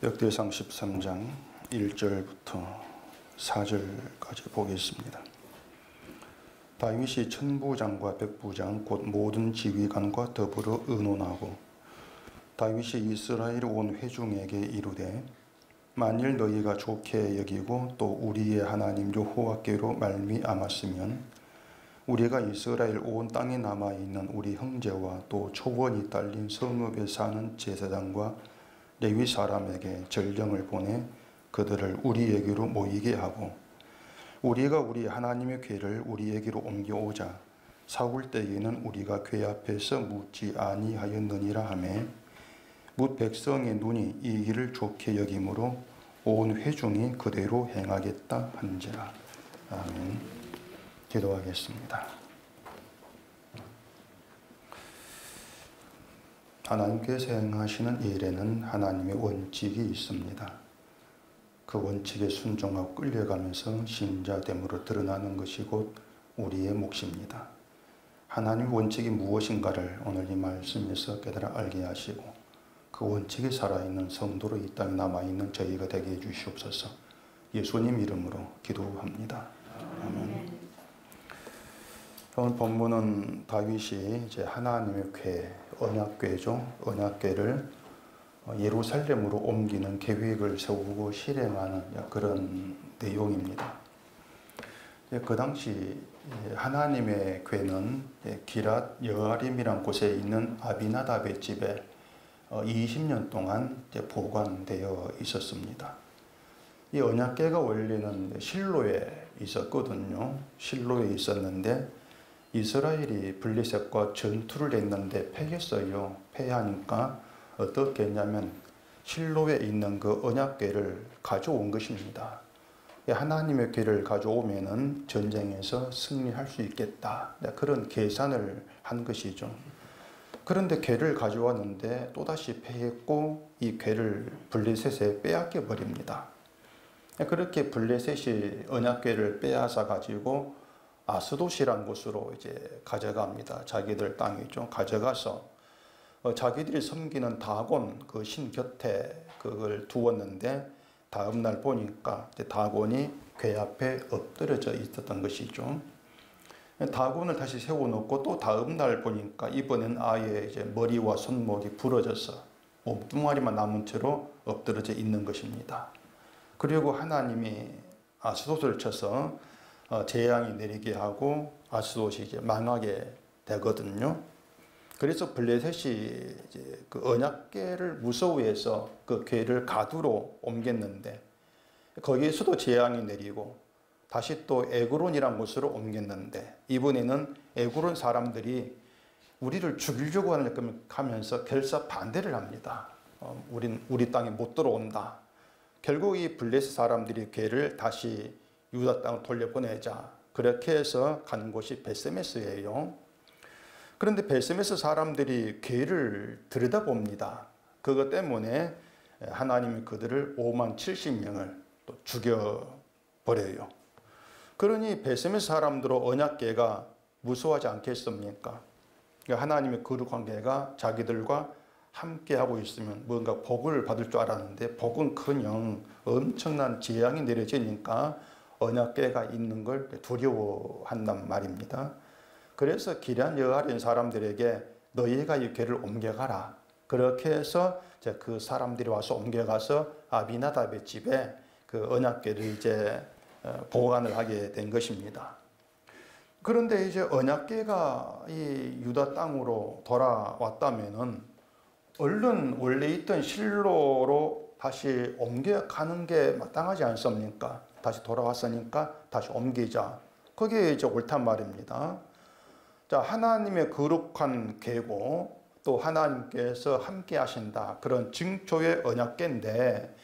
역대상 13장 1절부터 4절까지 보겠습니다. 다윗이 천부장과 백부장 곧 모든 지휘관과 더불어 의논하고 다윗이 이스라엘 온 회중에게 이르되 만일 너희가 좋게 여기고 또 우리의 하나님 여호와께로 말미암았으면 우리가 이스라엘 온 땅에 남아있는 우리 형제와 또 초원이 딸린 성읍에 사는 제사장과 레위 사람에게 전령을 보내 그들을 우리에게로 모이게 하고 우리가 우리 하나님의 궤를 우리에게로 옮겨오자 사울 때에는 우리가 궤 앞에서 묻지 아니하였느니라 하매 뭇 백성의 눈이 이 일을 좋게 여김으로 온 회중이 그대로 행하겠다 한지라. 아멘. 기도하겠습니다. 하나님께서 행하시는 일에는 하나님의 원칙이 있습니다. 그 원칙에 순종하고 끌려가면서 신자됨으로 드러나는 것이 곧 우리의 몫입니다. 하나님의 원칙이 무엇인가를 오늘 이 말씀에서 깨달아 알게 하시고 그 원칙이 살아있는 성도로 이 땅에 남아있는 저희가 되게 해주시옵소서. 예수님 이름으로 기도합니다. 아멘. 오늘 본문은 다윗이 이제 하나님의 궤, 언약궤죠. 언약궤를 예루살렘으로 옮기는 계획을 세우고 실행하는 그런 내용입니다. 그 당시 하나님의 궤는 기랏 여아림이란 곳에 있는 아비나답의 집에 20년 동안 보관되어 있었습니다. 이 언약궤가 원래는 실로에 있었거든요. 실로에 있었는데 이스라엘이 블레셋과 전투를 했는데 패했어요. 패하니까 어떻게 했냐면 실로에 있는 그 언약궤를 가져온 것입니다. 하나님의 궤를 가져오면은 전쟁에서 승리할 수 있겠다. 그런 계산을 한 것이죠. 그런데 궤를 가져왔는데 또다시 패했고 이 궤를 블레셋에 빼앗겨 버립니다. 그렇게 블레셋이 언약궤를 빼앗아 가지고 아스돗이라는 곳으로 이제 가져갑니다. 자기들 땅이죠. 가져가서 자기들이 섬기는 다곤 그 신 곁에 그걸 두었는데 다음 날 보니까 다곤이 궤 앞에 엎드려져 있었던 것이죠. 다곤을 다시 세워놓고 또 다음 날 보니까 이번엔 아예 이제 머리와 손목이 부러져서 몸뚱아리만 남은 채로 엎드려져 있는 것입니다. 그리고 하나님이 아스돗을 쳐서 재앙이 내리게 하고 아스돗이 이제 망하게 되거든요. 그래서 블레셋이 이제 그 언약궤를 무서워해서 그 궤를 가두로 옮겼는데 거기에서도 재앙이 내리고 다시 또 에그론이라는 곳으로 옮겼는데 이번에는 에그론 사람들이 우리를 죽이려고 하면서 결사 반대를 합니다. 우리 땅에 못 들어온다. 결국 이 블레셋 사람들이 궤를 다시 유다 땅으로 돌려보내자. 그렇게 해서 간 곳이 베세메스예요. 그런데 베세메스 사람들이 궤를 들여다봅니다. 그것 때문에 하나님이 그들을 5만 70명을 또 죽여버려요. 그러니 베세메스 사람들은 언약궤가 무서워하지 않겠습니까? 하나님의 거룩한 궤가 자기들과 함께하고 있으면 뭔가 복을 받을 줄 알았는데 복은커녕 엄청난 재앙이 내려지니까 언약궤가 있는 걸 두려워한단 말입니다. 그래서 기럇 여아림 사람들에게 너희가 이 궤를 옮겨가라. 그렇게 해서 그 사람들이 와서 옮겨가서 아비나답의 집에 그 언약궤를 이제 보관을 하게 된 것입니다. 그런데 이제 언약궤가 이 유다 땅으로 돌아왔다면은 얼른 원래 있던 실로로 다시 옮겨가는 게 마땅하지 않습니까? 다시 돌아왔으니까 다시 옮기자. 그게 이제 옳단 말입니다. 자, 하나님의 거룩한 궤고 또 하나님께서 함께 하신다. 그런 징조의 언약궤인데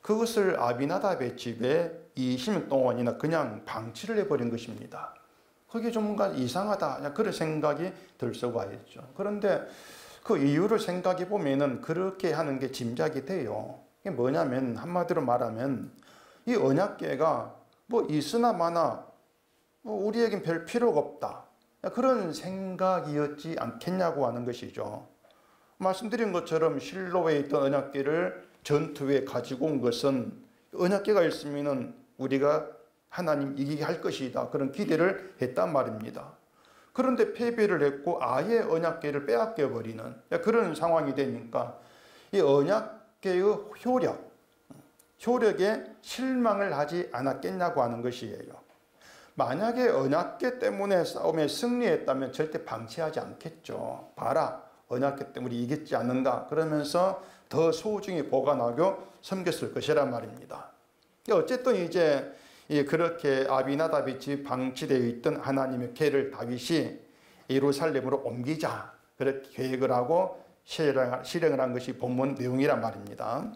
그것을 아비나답의 집에 20년 동안이나 그냥 방치를 해버린 것입니다. 그게 좀 뭔가 이상하다. 그런 생각이 들 수가 있죠. 그런데 그 이유를 생각해 보면은 그렇게 하는 게 짐작이 돼요. 이게 뭐냐면 한마디로 말하면 이 언약궤가 뭐 있으나 마나 우리에겐 별 필요가 없다. 그런 생각이었지 않겠냐고 하는 것이죠. 말씀드린 것처럼 실로에 있던 언약궤를 전투에 가지고 온 것은 언약궤가 있으면은 우리가 하나님 이기게 할 것이다. 그런 기대를 했단 말입니다. 그런데 패배를 했고 아예 언약궤를 빼앗겨 버리는 그런 상황이 되니까 이 언약궤의 효력에 실망을 하지 않았겠냐고 하는 것이에요. 만약에 언약궤 때문에 싸움에 승리했다면 절대 방치하지 않겠죠. 봐라, 언약궤 때문에 이겼지 않는가 그러면서 더 소중히 보관하고 섬겼을 것이란 말입니다. 어쨌든 이제 그렇게 아비나답의 집 방치되어 있던 하나님의 궤를 다윗이 예루살렘으로 옮기자 그렇게 계획을 하고 실행을 한 것이 본문 내용이란 말입니다.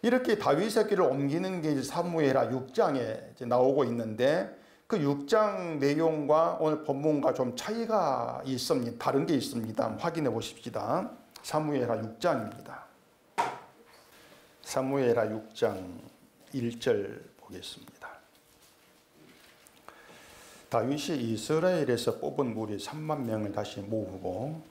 이렇게 다윗의 궤를 옮기는 게 사무엘하 6장에 나오고 있는데 그 6장 내용과 오늘 본문과 좀 차이가 있습니다. 다른 게 있습니다. 확인해 보십시다. 사무엘하 6장입니다. 사무엘하 6장 1절 보겠습니다. 다윗이 이스라엘에서 뽑은 무리 3만 명을 다시 모으고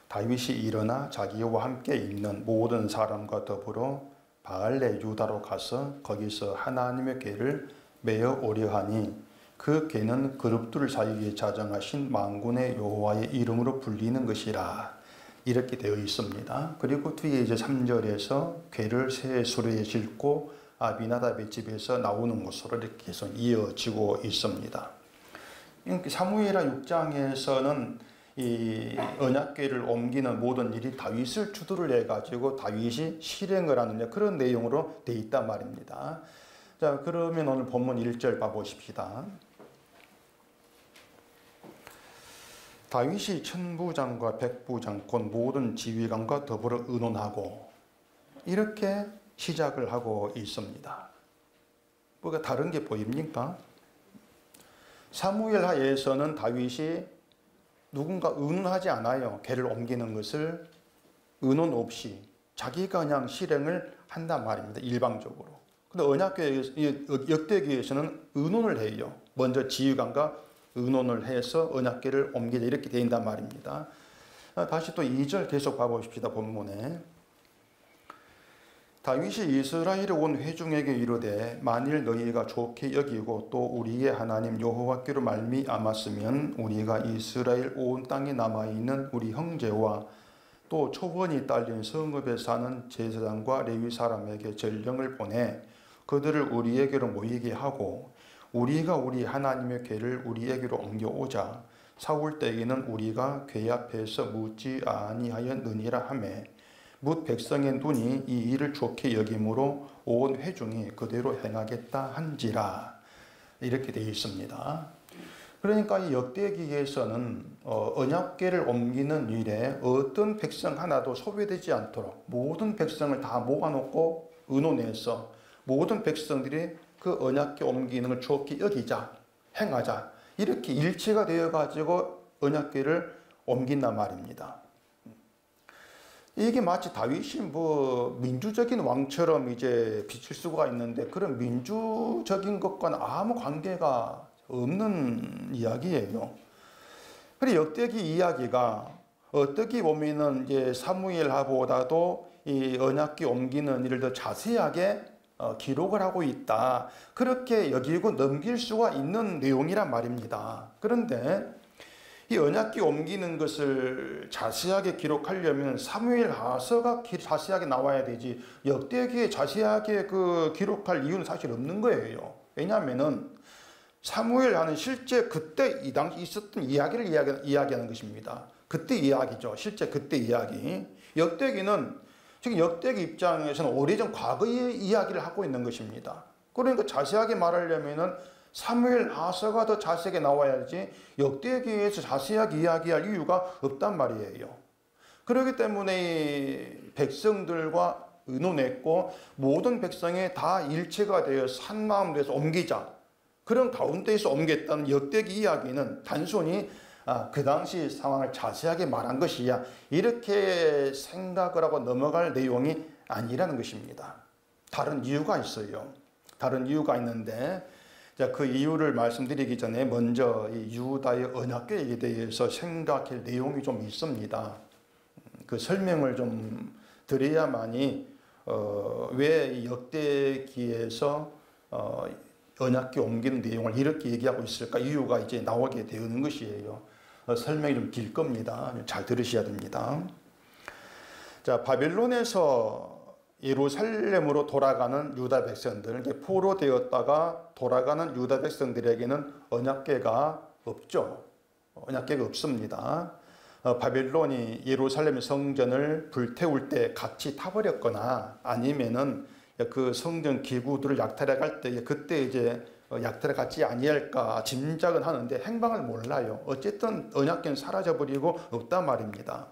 다윗이 일어나 자기와 함께 있는 모든 사람과 더불어 바알레 유다로 가서 거기서 하나님의 궤를 메어 오려 하니 그 궤는 그룹들 사이에 자정하신 만군의 여호와의 이름으로 불리는 것이라 이렇게 되어 있습니다. 그리고 뒤에 이제 3절에서 궤를 새 수레에 싣고 아비나답의 집에서 나오는 것으로 이렇게 계속 이어지고 있습니다. 사무엘하 6장에서는 이 언약궤를 옮기는 모든 일이 다윗을 주도를 해가지고 다윗이 실행을 하는 그런 내용으로 되어 있단 말입니다. 자, 그러면 오늘 본문 1절 봐보십시다. 다윗이 천부장과 백부장 곧 모든 지휘관과 더불어 의논하고 이렇게 시작을 하고 있습니다. 뭐가 다른 게 보입니까? 사무엘하에서는 다윗이 누군가 의논하지 않아요. 궤를 옮기는 것을 의논 없이 자기가 그냥 실행을 한단 말입니다. 일방적으로. 근데 역대기에서는 의논을 해요. 먼저 지휘관과 의논을 해서 언약궤를 옮기자 이렇게 된단 말입니다. 다시 또 2절 계속 봐보십시다. 본문에 다윗이 이스라엘에 온 회중에게 이르되 만일 너희가 좋게 여기고 또 우리의 하나님 여호와께로 말미암았으면 우리가 이스라엘 온 땅에 남아있는 우리 형제와 또 초원이 딸린 성읍에 사는 제사장과 레위 사람에게 전령을 보내 그들을 우리에게로 모이게 하고 우리가 우리 하나님의 궤를 우리에게로 옮겨오자 사울 때에는 우리가 궤 앞에서 묻지 아니하였느니라 하매 뭇 백성의 눈이 이 일을 좋게 여김으로 온 회중이 그대로 행하겠다 한지라 이렇게 되어 있습니다. 그러니까 이 역대기에서는 언약궤를 옮기는 일에 어떤 백성 하나도 소외되지 않도록 모든 백성을 다 모아놓고 의논해서 모든 백성들이 그 언약궤 옮기는 걸 좋게 여기자 행하자 이렇게 일치가 되어 가지고 언약궤를 옮긴단 말입니다. 이게 마치 다윗이 뭐 민주적인 왕처럼 이제 비칠 수가 있는데 그런 민주적인 것과는 아무 관계가 없는 이야기예요. 그리고 역대기 이야기가 어떻게 보면은 이제 사무엘하보다도 이 언약궤 옮기는 일을 더 자세하게 기록을 하고 있다. 그렇게 여기고 넘길 수가 있는 내용이란 말입니다. 그런데 이 언약궤 옮기는 것을 자세하게 기록하려면 사무엘하서가 자세하게 나와야 되지 역대기에 자세하게 기록할 이유는 사실 없는 거예요. 왜냐하면은 사무엘하는 실제 그때 이 당시 있었던 이야기를 이야기하는 것입니다. 그때 이야기죠. 실제 그때 이야기. 역대기는 지금 역대기 입장에서는 오래전 과거의 이야기를 하고 있는 것입니다. 그러니까 자세하게 말하려면은 사무엘하서가 더 자세하게 나와야지 역대기에서 자세하게 이야기할 이유가 없단 말이에요. 그렇기 때문에 백성들과 의논했고 모든 백성이 다 일체가 되어 한 마음 돼서 옮기자. 그런 가운데에서 옮겼다는 역대기 이야기는 단순히 그 당시 상황을 자세하게 말한 것이야 이렇게 생각을 하고 넘어갈 내용이 아니라는 것입니다. 다른 이유가 있어요. 다른 이유가 있는데 자, 그 이유를 말씀드리기 전에 먼저 이 유다의 언약궤에 대해서 생각할 내용이 좀 있습니다. 그 설명을 좀 드려야만이 왜 역대기에서 언약궤 옮기는 내용을 이렇게 얘기하고 있을까? 이유가 이제 나오게 되는 것이에요. 설명이 좀 길 겁니다. 잘 들으셔야 됩니다. 자, 바벨론에서 예루살렘으로 돌아가는 유다 백성들, 포로되었다가 돌아가는 유다 백성들에게는 언약궤가 없죠. 언약궤가 없습니다. 바벨론이 예루살렘 성전을 불태울 때 같이 타버렸거나 아니면은 그 성전 기구들을 약탈해 갈 때 그때 이제 약탈에 같지 아니할까 짐작은 하는데 행방을 몰라요. 어쨌든 언약궤는 사라져버리고 없단 말입니다.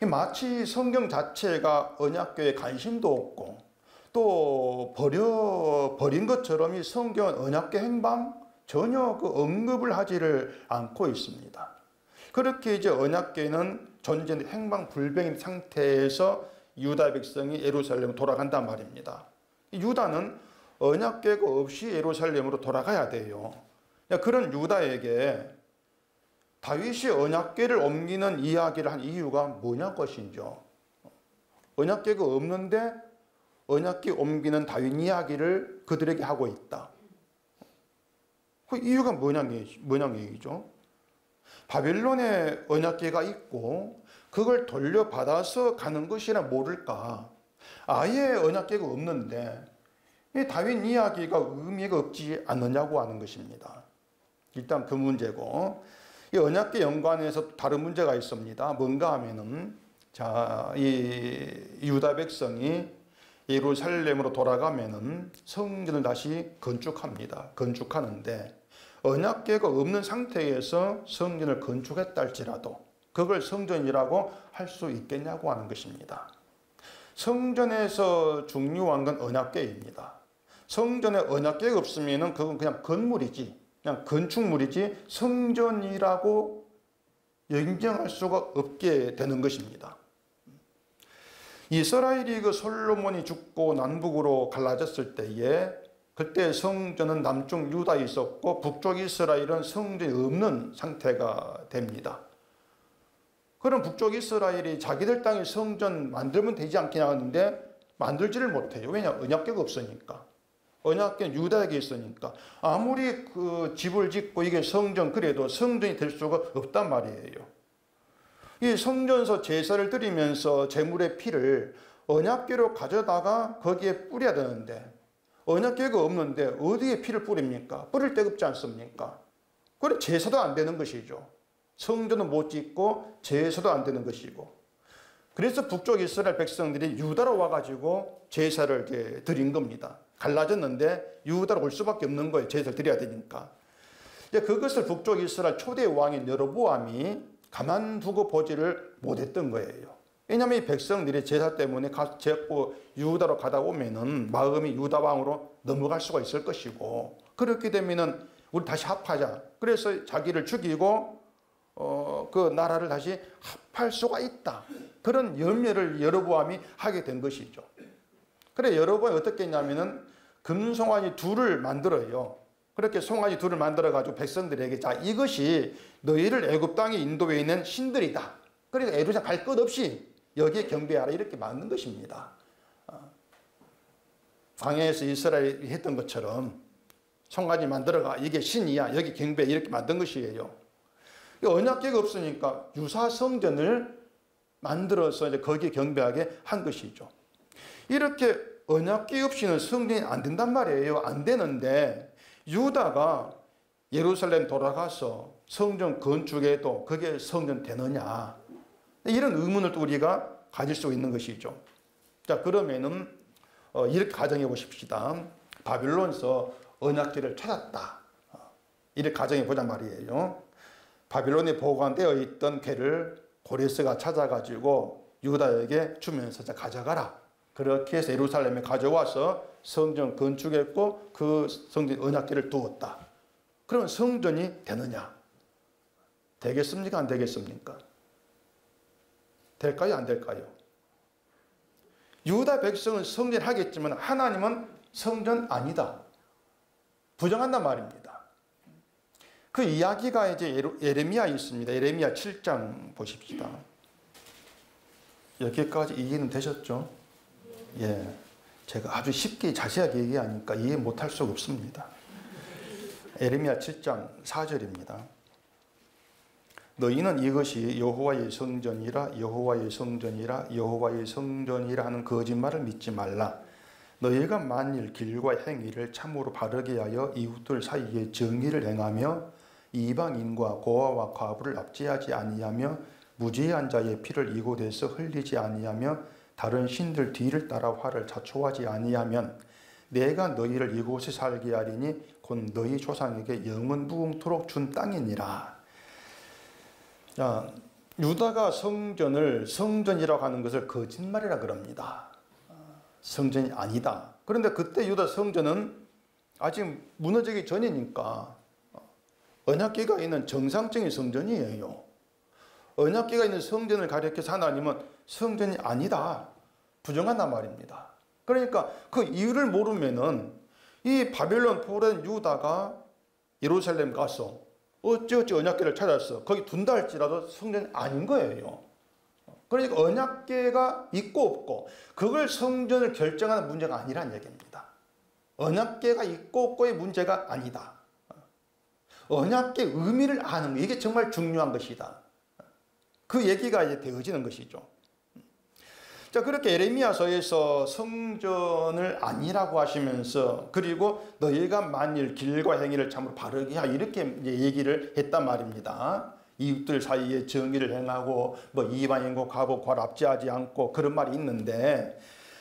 마치 성경 자체가 언약궤에 관심도 없고 또 버린 것처럼 이 성경은 언약궤 행방 전혀 그 언급을 하지를 않고 있습니다. 그렇게 이제 언약궤는 전쟁 행방 불명인 상태에서 유다 백성이 예루살렘으로 돌아간단 말입니다. 유다는 언약궤가 없이 예루살렘으로 돌아가야 돼요. 그런 유다에게 다윗이 언약궤를 옮기는 이야기를 한 이유가 뭐냐 것인죠. 언약궤가 없는데 언약궤 옮기는 다윗 이야기를 그들에게 하고 있다. 그 이유가 뭐냐는 얘기죠. 바벨론에 언약궤가 있고 그걸 돌려받아서 가는 것이라 모를까. 아예 언약궤가 없는데 이 다윗 이야기가 의미가 없지 않느냐고 하는 것입니다. 일단 그 문제고, 이 언약궤 연관해서 다른 문제가 있습니다. 뭔가 하면은, 자, 이 유다 백성이 예루살렘으로 돌아가면은 성전을 다시 건축합니다. 건축하는데 언약궤가 없는 상태에서 성전을 건축했다 할지라도 그걸 성전이라고 할 수 있겠냐고 하는 것입니다. 성전에서 중요한 건 언약궤입니다. 성전에 언약궤가 없으면 그건 그냥 건물이지, 그냥 건축물이지 성전이라고 인정할 수가 없게 되는 것입니다. 이스라엘이 그 솔로몬이 죽고 남북으로 갈라졌을 때에 그때 성전은 남쪽 유다에 있었고 북쪽 이스라엘은 성전이 없는 상태가 됩니다. 그럼 북쪽 이스라엘이 자기들 땅에 성전 만들면 되지 않겠냐 하는데 만들지를 못해요. 왜냐? 언약궤가 없으니까. 언약궤는 유다에게 있으니까. 아무리 그 집을 짓고 이게 성전 그래도 성전이 될 수가 없단 말이에요. 이 성전에서 제사를 드리면서 제물의 피를 언약궤로 가져다가 거기에 뿌려야 되는데 언약궤가 없는데 어디에 피를 뿌립니까? 뿌릴 데가 없지 않습니까? 그래 제사도 안 되는 것이죠. 성전은 못 짓고 제사도 안 되는 것이고. 그래서 북쪽 이스라엘 백성들이 유다로 와가지고 제사를 이렇게 드린 겁니다. 갈라졌는데 유다로 올 수밖에 없는 거예요. 제사를 드려야 되니까. 이제 그것을 북쪽 이스라엘 초대 왕인 여로보암이 가만두고 보지를 못했던 거예요. 왜냐하면 이 백성들이 제사 때문에 자꾸 유다로 가다 오면은 마음이 유다 왕으로 넘어갈 수가 있을 것이고, 그렇게 되면은 우리 다시 합하자. 그래서 자기를 죽이고 그 나라를 다시 합할 수가 있다. 그런 염려를 여로보암이 하게 된 것이죠. 그래 여로보암이 어떻게 했냐면은 금송아지 둘을 만들어요. 그렇게 송아지 둘을 만들어 가지고 백성들에게 자 이것이 너희를 애굽 땅에 인도해 있는 신들이다. 그러니까 예루살렘 갈 것 없이 여기에 경배하라 이렇게 만든 것입니다. 광야에서 이스라엘이 했던 것처럼 송아지 만들어가 이게 신이야 여기 경배 이렇게 만든 것이에요. 언약궤가 없으니까 유사 성전을 만들어서 이제 거기에 경배하게 한 것이죠. 이렇게 언약궤 없이는 성전이 안 된단 말이에요. 안 되는데 유다가 예루살렘 돌아가서 성전 건축에도 그게 성전 되느냐 이런 의문을 또 우리가 가질 수 있는 것이죠. 자 그러면은 이렇게 가정해 보십시다. 바빌론에서 언약궤를 찾았다. 이렇게 가정해 보자 말이에요. 바빌론에 보관되어 있던 궤를 고레스가 찾아가지고 유다에게 주면서 자 가져가라. 그렇게 해서 예루살렘에 가져와서 성전 건축했고 그 성전 언약궤를 두었다. 그러면 성전이 되느냐? 되겠습니까? 안 되겠습니까? 될까요? 안 될까요? 유다 백성은 성전 하겠지만 하나님은 성전 아니다. 부정한단 말입니다. 그 이야기가 이제 예레미야에 있습니다. 예레미야 7장 보십시다. 여기까지 이해는 되셨죠? 예, 제가 아주 쉽게 자세하게 얘기하니까 이해 못할 수가 없습니다. 에레미야 7장 4절입니다. 너희는 이것이 여호와의 성전이라 여호와의 성전이라 여호와의 성전이라 하는 거짓말을 믿지 말라. 너희가 만일 길과 행위를 참으로 바르게 하여 이웃들 사이에 정의를 행하며 이방인과 고아와 과부를 납치하지 아니하며 무죄한 자의 피를 이곳에서 흘리지 아니하며 다른 신들 뒤를 따라 화를 자초하지 아니하면 내가 너희를 이곳에 살게 하리니 곧 너희 조상에게 영원 무궁토록 준 땅이니라. 자, 유다가 성전이라고 하는 것을 거짓말이라 그럽니다. 성전이 아니다. 그런데 그때 유다 성전은 아직 무너지기 전이니까 언약궤가 있는 정상적인 성전이에요. 언약궤가 있는 성전을 가리켜서 하나님은 성전이 아니다, 부정한단 말입니다. 그러니까 그 이유를 모르면은 이 바벨론 포로된 유다가 예루살렘 가서 어찌어찌 언약궤를 찾았어, 거기 둔다 할지라도 성전이 아닌 거예요. 그러니까 언약궤가 있고 없고 그걸 성전을 결정하는 문제가 아니란 얘기입니다. 언약궤가 있고 없고의 문제가 아니다. 언약궤의 의미를 아는 거, 이게 정말 중요한 것이다. 그 얘기가 이제 되어지는 것이죠. 자, 그렇게 에레미야서에서 성전을 아니라고 하시면서 그리고 너희가 만일 길과 행위를 참으로 바르게 하여 이렇게 이제 얘기를 했단 말입니다. 이웃들 사이에 정의를 행하고 뭐 이방인과 과부과 납치하지 않고 그런 말이 있는데,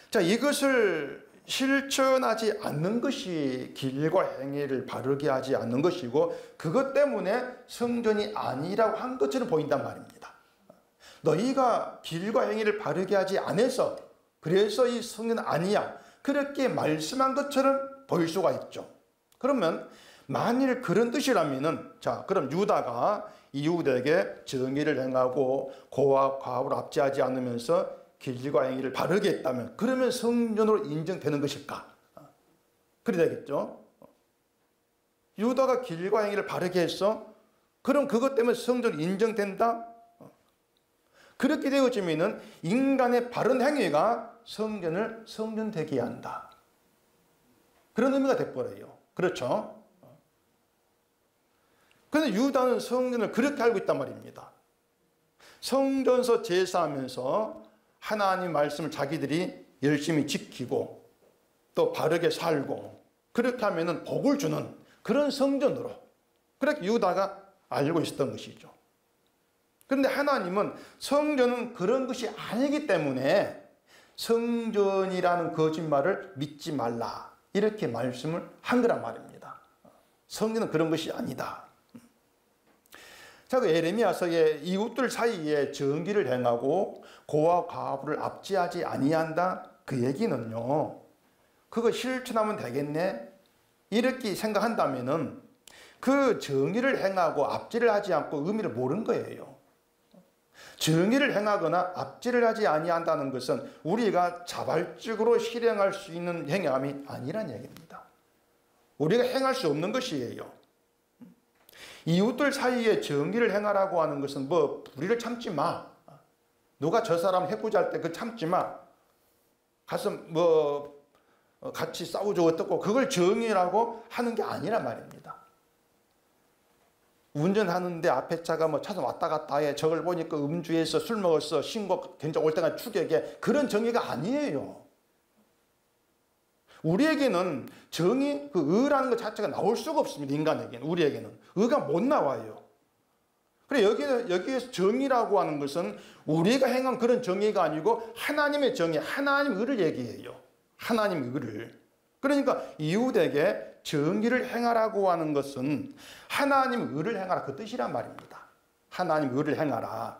자, 이것을 실천하지 않는 것이 길과 행위를 바르게 하지 않는 것이고 그것 때문에 성전이 아니라고 한 것처럼 보인단 말입니다. 너희가 길과 행위를 바르게 하지 않아서 그래서 이 성전은 아니야, 그렇게 말씀한 것처럼 보일 수가 있죠. 그러면 만일 그런 뜻이라면은, 자, 그럼 유다가 이웃에게 정의를 행하고 고아 과부를 납치하지 않으면서 길과 행위를 바르게 했다면 그러면 성전으로 인정되는 것일까? 그래 되겠죠. 유다가 길과 행위를 바르게 했어? 그럼 그것 때문에 성전이 인정된다? 그렇게 되어지면은 인간의 바른 행위가 성전을 성전되게 한다, 그런 의미가 돼버려요. 그렇죠? 그런데 유다는 성전을 그렇게 알고 있단 말입니다. 성전서 제사하면서 하나님 말씀을 자기들이 열심히 지키고 또 바르게 살고 그렇게 하면은 복을 주는 그런 성전으로 그렇게 유다가 알고 있었던 것이죠. 그런데 하나님은 성전은 그런 것이 아니기 때문에 성전이라는 거짓말을 믿지 말라, 이렇게 말씀을 한 거란 말입니다. 성전은 그런 것이 아니다. 자, 그 에레미야서에 이웃들 사이에 정의를 행하고 고아 과부를 납치하지 아니한다, 그 얘기는요, 그거 실천하면 되겠네 이렇게 생각한다면은 그 정의를 행하고 압제를 하지 않고 의미를 모르는 거예요. 정의를 행하거나 압제를 하지 아니한다는 것은 우리가 자발적으로 실행할 수 있는 행함이 아니란 얘기입니다. 우리가 행할 수 없는 것이에요. 이웃들 사이에 정의를 행하라고 하는 것은 뭐 불의를 참지 마, 누가 저 사람 해코지할 때 그 참지 마, 가서 뭐 같이 싸우죠 어떻고, 그걸 정의라고 하는 게 아니란 말입니다. 운전하는데 앞에 차가 뭐 차선 왔다 갔다 해, 저걸 보니까 음주해서 술 먹었어, 신고 견적 올 때까지 추격해, 그런 정의가 아니에요. 우리에게는 정의, 그 의라는 것 자체가 나올 수가 없습니다. 인간에게는, 우리에게는 의가 못 나와요. 그래, 여기에서 정의라고 하는 것은 우리가 행한 그런 정의가 아니고 하나님의 정의, 하나님의 의를 얘기해요. 하나님의 의를. 그러니까 이웃에게 정의를 행하라고 하는 것은 하나님의 의를 행하라, 그 뜻이란 말입니다. 하나님의 의를 행하라.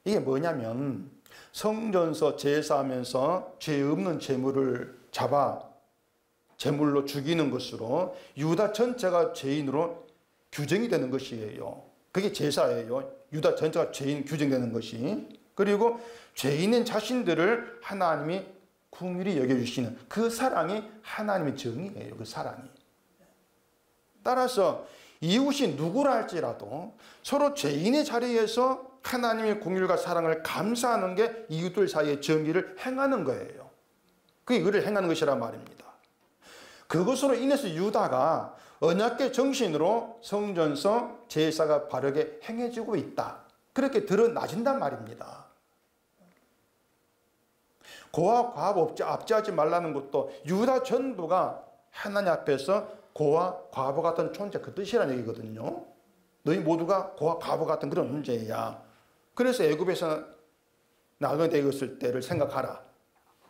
이게 뭐냐면 성전서 제사하면서 죄 없는 제물을 잡아 제물로 죽이는 것으로 유다 전체가 죄인으로 규정이 되는 것이에요. 그게 제사예요. 유다 전체가 죄인 규정되는 것이. 그리고 죄인인 자신들을 하나님이 긍휼히 여겨주시는 그 사랑이 하나님의 정의예요. 그 사랑이. 따라서 이웃이 누구라 할지라도 서로 죄인의 자리에서 하나님의 공율과 사랑을 감사하는 게 이웃들 사이의 정의를 행하는 거예요. 그게 의를 행하는 것이란 말입니다. 그것으로 인해서 유다가 언약궤 정신으로 성전서 제사가 바르게 행해지고 있다. 그렇게 드러나진단 말입니다. 고와 과부 압제하지 말라는 것도 유다 전부가 하나님 앞에서 고와 과부 같은 존재, 그 뜻이라는 얘기거든요. 너희 모두가 고와 과부 같은 그런 존재야. 그래서 애굽에서 나그네 되었을 때를 생각하라.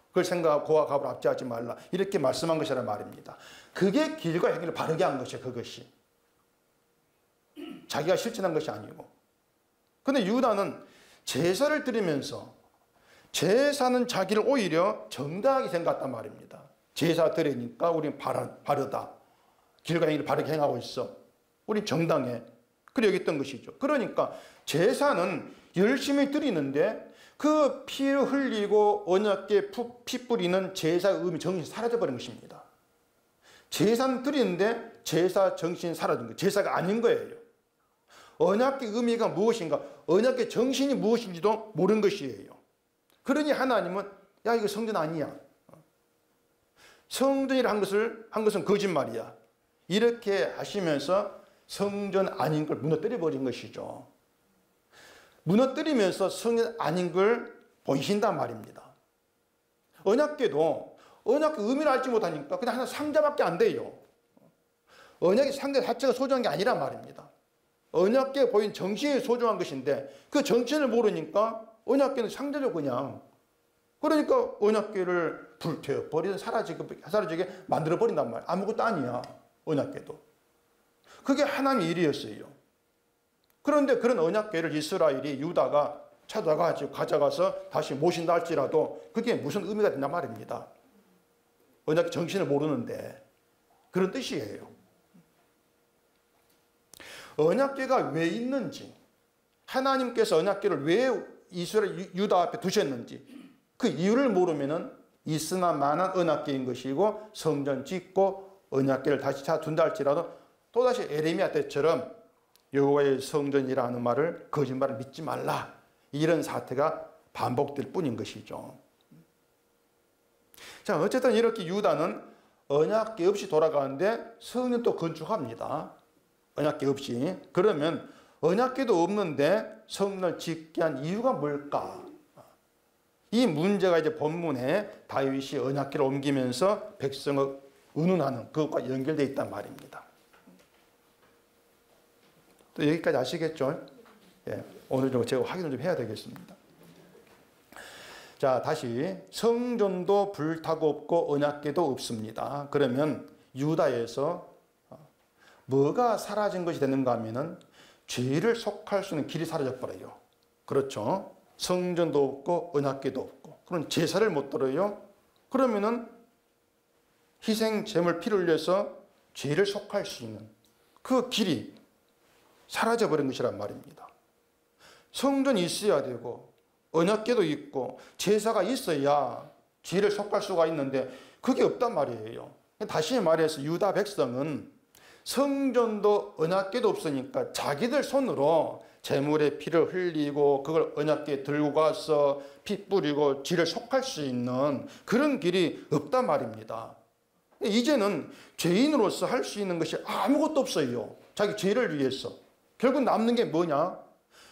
그걸 생각하고 고와 과부를 압제하지 말라. 이렇게 말씀한 것이란 말입니다. 그게 길과 행위를 바르게 한 것이에요. 그것이. 자기가 실천한 것이 아니고. 근데 유다는 제사를 드리면서 제사는 자기를 오히려 정당하게 생각했단 말입니다. 제사 드리니까 우리는 바르다. 길과 행위를 바르게 행하고 있어. 우린 정당해. 그래 여겼던 것이죠. 그러니까 제사는 열심히 드리는데 그 피를 흘리고 언약궤 피 뿌리는 제사의 의미, 정신이 사라져버린 것입니다. 제사는 드리는데 제사 정신이 사라진 거예요. 제사가 아닌 거예요. 언약궤 의미가 무엇인가, 언약궤 정신이 무엇인지도 모르는 것이에요. 그러니 하나님은 야 이거 성전 아니야. 성전이라 한 것은 거짓말이야. 이렇게 하시면서 성전 아닌 걸 무너뜨려 버린 것이죠. 무너뜨리면서 성전 아닌 걸 보이신단 말입니다. 언약궤도 언약궤 의미를 알지 못하니까 그냥 하나 상자밖에 안 돼요. 언약의 상자 자체가 소중한 게 아니란 말입니다. 언약궤에 보인 정신이 소중한 것인데 그 정신을 모르니까 언약궤는 상자죠 그냥. 그러니까 언약궤를 불태워버리든 사라지게 만들어버린단 말이에요. 아무것도 아니야 언약궤도. 그게 하나님의 일이었어요. 그런데 그런 언약궤를 이스라엘이 유다가 찾아가지고 가져가서 다시 모신다 할지라도 그게 무슨 의미가 된단 말입니다. 언약궤 정신을 모르는데 그런 뜻이에요. 언약궤가 왜 있는지, 하나님께서 언약궤를 왜 이스라엘 유다 앞에 두셨는지 그 이유를 모르면은 있으나 마나한 언약궤인 것이고 성전 짓고 언약궤를 다시 찾아둔다 할지라도 또다시 에레미야 때처럼 여호와의 성전이라는 말을 거짓말을 믿지 말라. 이런 사태가 반복될 뿐인 것이죠. 자, 어쨌든 이렇게 유다는 언약궤 없이 돌아가는데 성전 또 건축합니다. 언약궤 없이. 그러면 언약궤도 없는데 성전을 짓게 한 이유가 뭘까? 이 문제가 이제 본문에 다윗이 언약궤를 옮기면서 백성을 의논하는 그것과 연결되어 있단 말입니다. 또 여기까지 아시겠죠? 예, 오늘 좀 제가 확인을 좀 해야 되겠습니다. 자, 다시 성전도 불타고 없고 언약궤도 없습니다. 그러면 유다에서 뭐가 사라진 것이 되는가 하면은 죄를 속할 수 있는 길이 사라져 버려요. 그렇죠? 성전도 없고 언약궤도 없고 그럼 제사를 못 드려요. 그러면은 희생 제물 피를 흘려서 죄를 속할 수 있는 그 길이 사라져 버린 것이란 말입니다. 성전이 있어야 되고 언약궤도 있고 제사가 있어야 죄를 속할 수가 있는데 그게 없단 말이에요. 다시 말해서 유다 백성은 성전도 언약궤도 없으니까 자기들 손으로 제물의 피를 흘리고 그걸 언약궤에 들고 가서 피 뿌리고 죄를 속할 수 있는 그런 길이 없단 말입니다. 이제는 죄인으로서 할 수 있는 것이 아무것도 없어요. 자기 죄를 위해서. 결국 남는 게 뭐냐?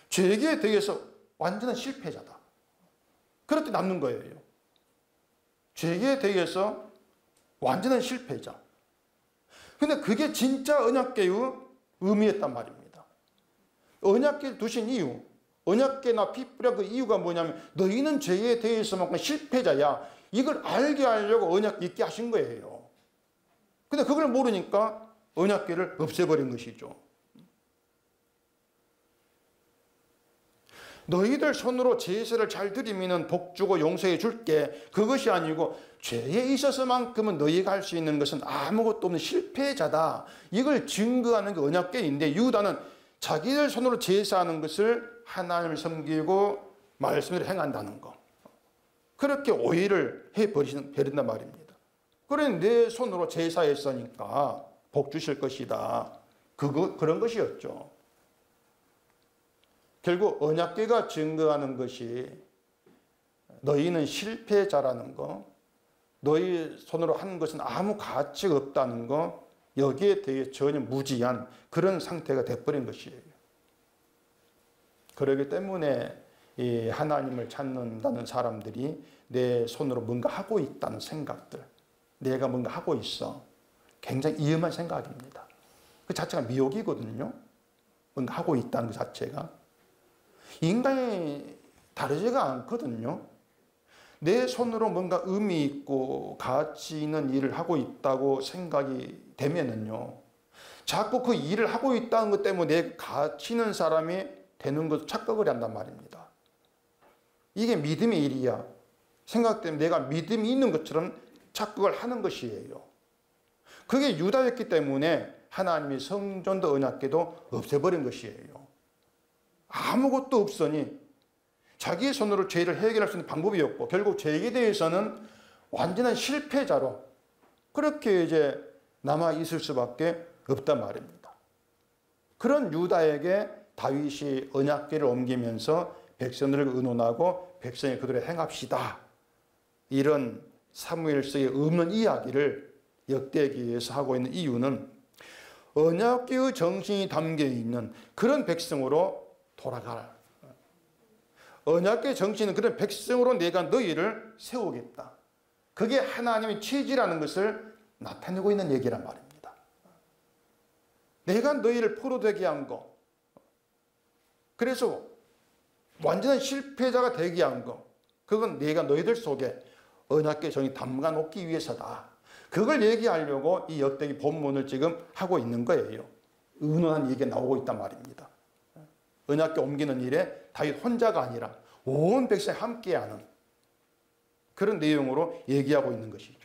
죄에 대해서 완전한 실패자다. 그럴 때 남는 거예요. 죄에 대해서 완전한 실패자. 근데 그게 진짜 언약궤의 의미였단 말입니다. 언약궤를 두신 이유, 언약궤나 피 뿌려 그 이유가 뭐냐면 너희는 죄에 대해서만큼 실패자야. 이걸 알게 하려고 언약궤 있게 하신 거예요. 근데 그걸 모르니까 언약궤를 없애버린 것이죠. 너희들 손으로 제사를 잘 드리면 복 주고 용서해 줄게. 그것이 아니고 죄에 있어서만큼은 너희가 할 수 있는 것은 아무것도 없는 실패자다. 이걸 증거하는 게 언약궤인데 유다는 자기들 손으로 제사하는 것을 하나님을 섬기고 말씀을 행한다는 거. 그렇게 오해를 해버린단 말입니다. 그래 내 손으로 제사했으니까 복 주실 것이다. 그런 것이었죠. 결국 언약궤가 증거하는 것이 너희는 실패자라는 거, 너희 손으로 한 것은 아무 가치가 없다는 거, 여기에 대해 전혀 무지한 그런 상태가 돼버린 것이에요. 그렇기 때문에 이 하나님을 찾는다는 사람들이 내 손으로 뭔가 하고 있다는 생각들, 내가 뭔가 하고 있어, 굉장히 위험한 생각입니다. 그 자체가 미혹이거든요. 뭔가 하고 있다는 것 자체가. 인간이 다르지가 않거든요. 내 손으로 뭔가 의미 있고 가치 있는 일을 하고 있다고 생각이 되면은요, 자꾸 그 일을 하고 있다는 것 때문에 내 가치 있는 사람이 되는 것을 착각을 한단 말입니다. 이게 믿음의 일이야. 생각 때문에 내가 믿음이 있는 것처럼 착각을 하는 것이에요. 그게 유다였기 때문에 하나님이 성전도 언약궤도 없애버린 것이에요. 아무것도 없으니 자기의 손으로 죄를 해결할 수 있는 방법이 없고, 결국 죄에 대해서는 완전한 실패자로 그렇게 이제 남아 있을 수밖에 없단 말입니다. 그런 유다에게 다윗이 언약궤를 옮기면서 백성들을 의논하고 백성이 그대로 행합시다, 이런 사무엘서에 없는 이야기를 역대기에서 하고 있는 이유는 언약궤의 정신이 담겨 있는 그런 백성으로 돌아가라. 언약궤 정신은 그런 백성으로 내가 너희를 세우겠다. 그게 하나님의 취지라는 것을 나타내고 있는 얘기란 말입니다. 내가 너희를 포로되게 한 거, 그래서 완전한 실패자가 되게 한 거, 그건 내가 너희들 속에 언약궤 정신이 담가 놓기 위해서다. 그걸 얘기하려고 이 역대기 본문을 지금 하고 있는 거예요. 의논한 얘기가 나오고 있단 말입니다. 언약궤 옮기는 일에 다윗 혼자가 아니라 온 백성이 함께하는 그런 내용으로 얘기하고 있는 것이죠.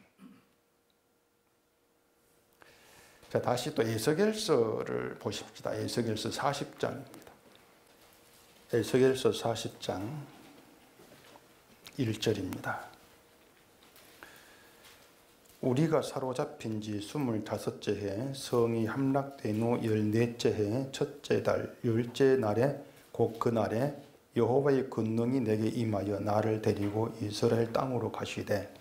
자, 다시 또 에스겔서를 보십시다. 에스겔서 40장입니다. 에스겔서 40장 1절입니다. 우리가 사로잡힌 지 25째 해, 성이 함락된 후 14째 해, 첫째 달 10째 날에, 곧 그날에 여호와의 권능이 내게 임하여 나를 데리고 이스라엘 땅으로 가시되,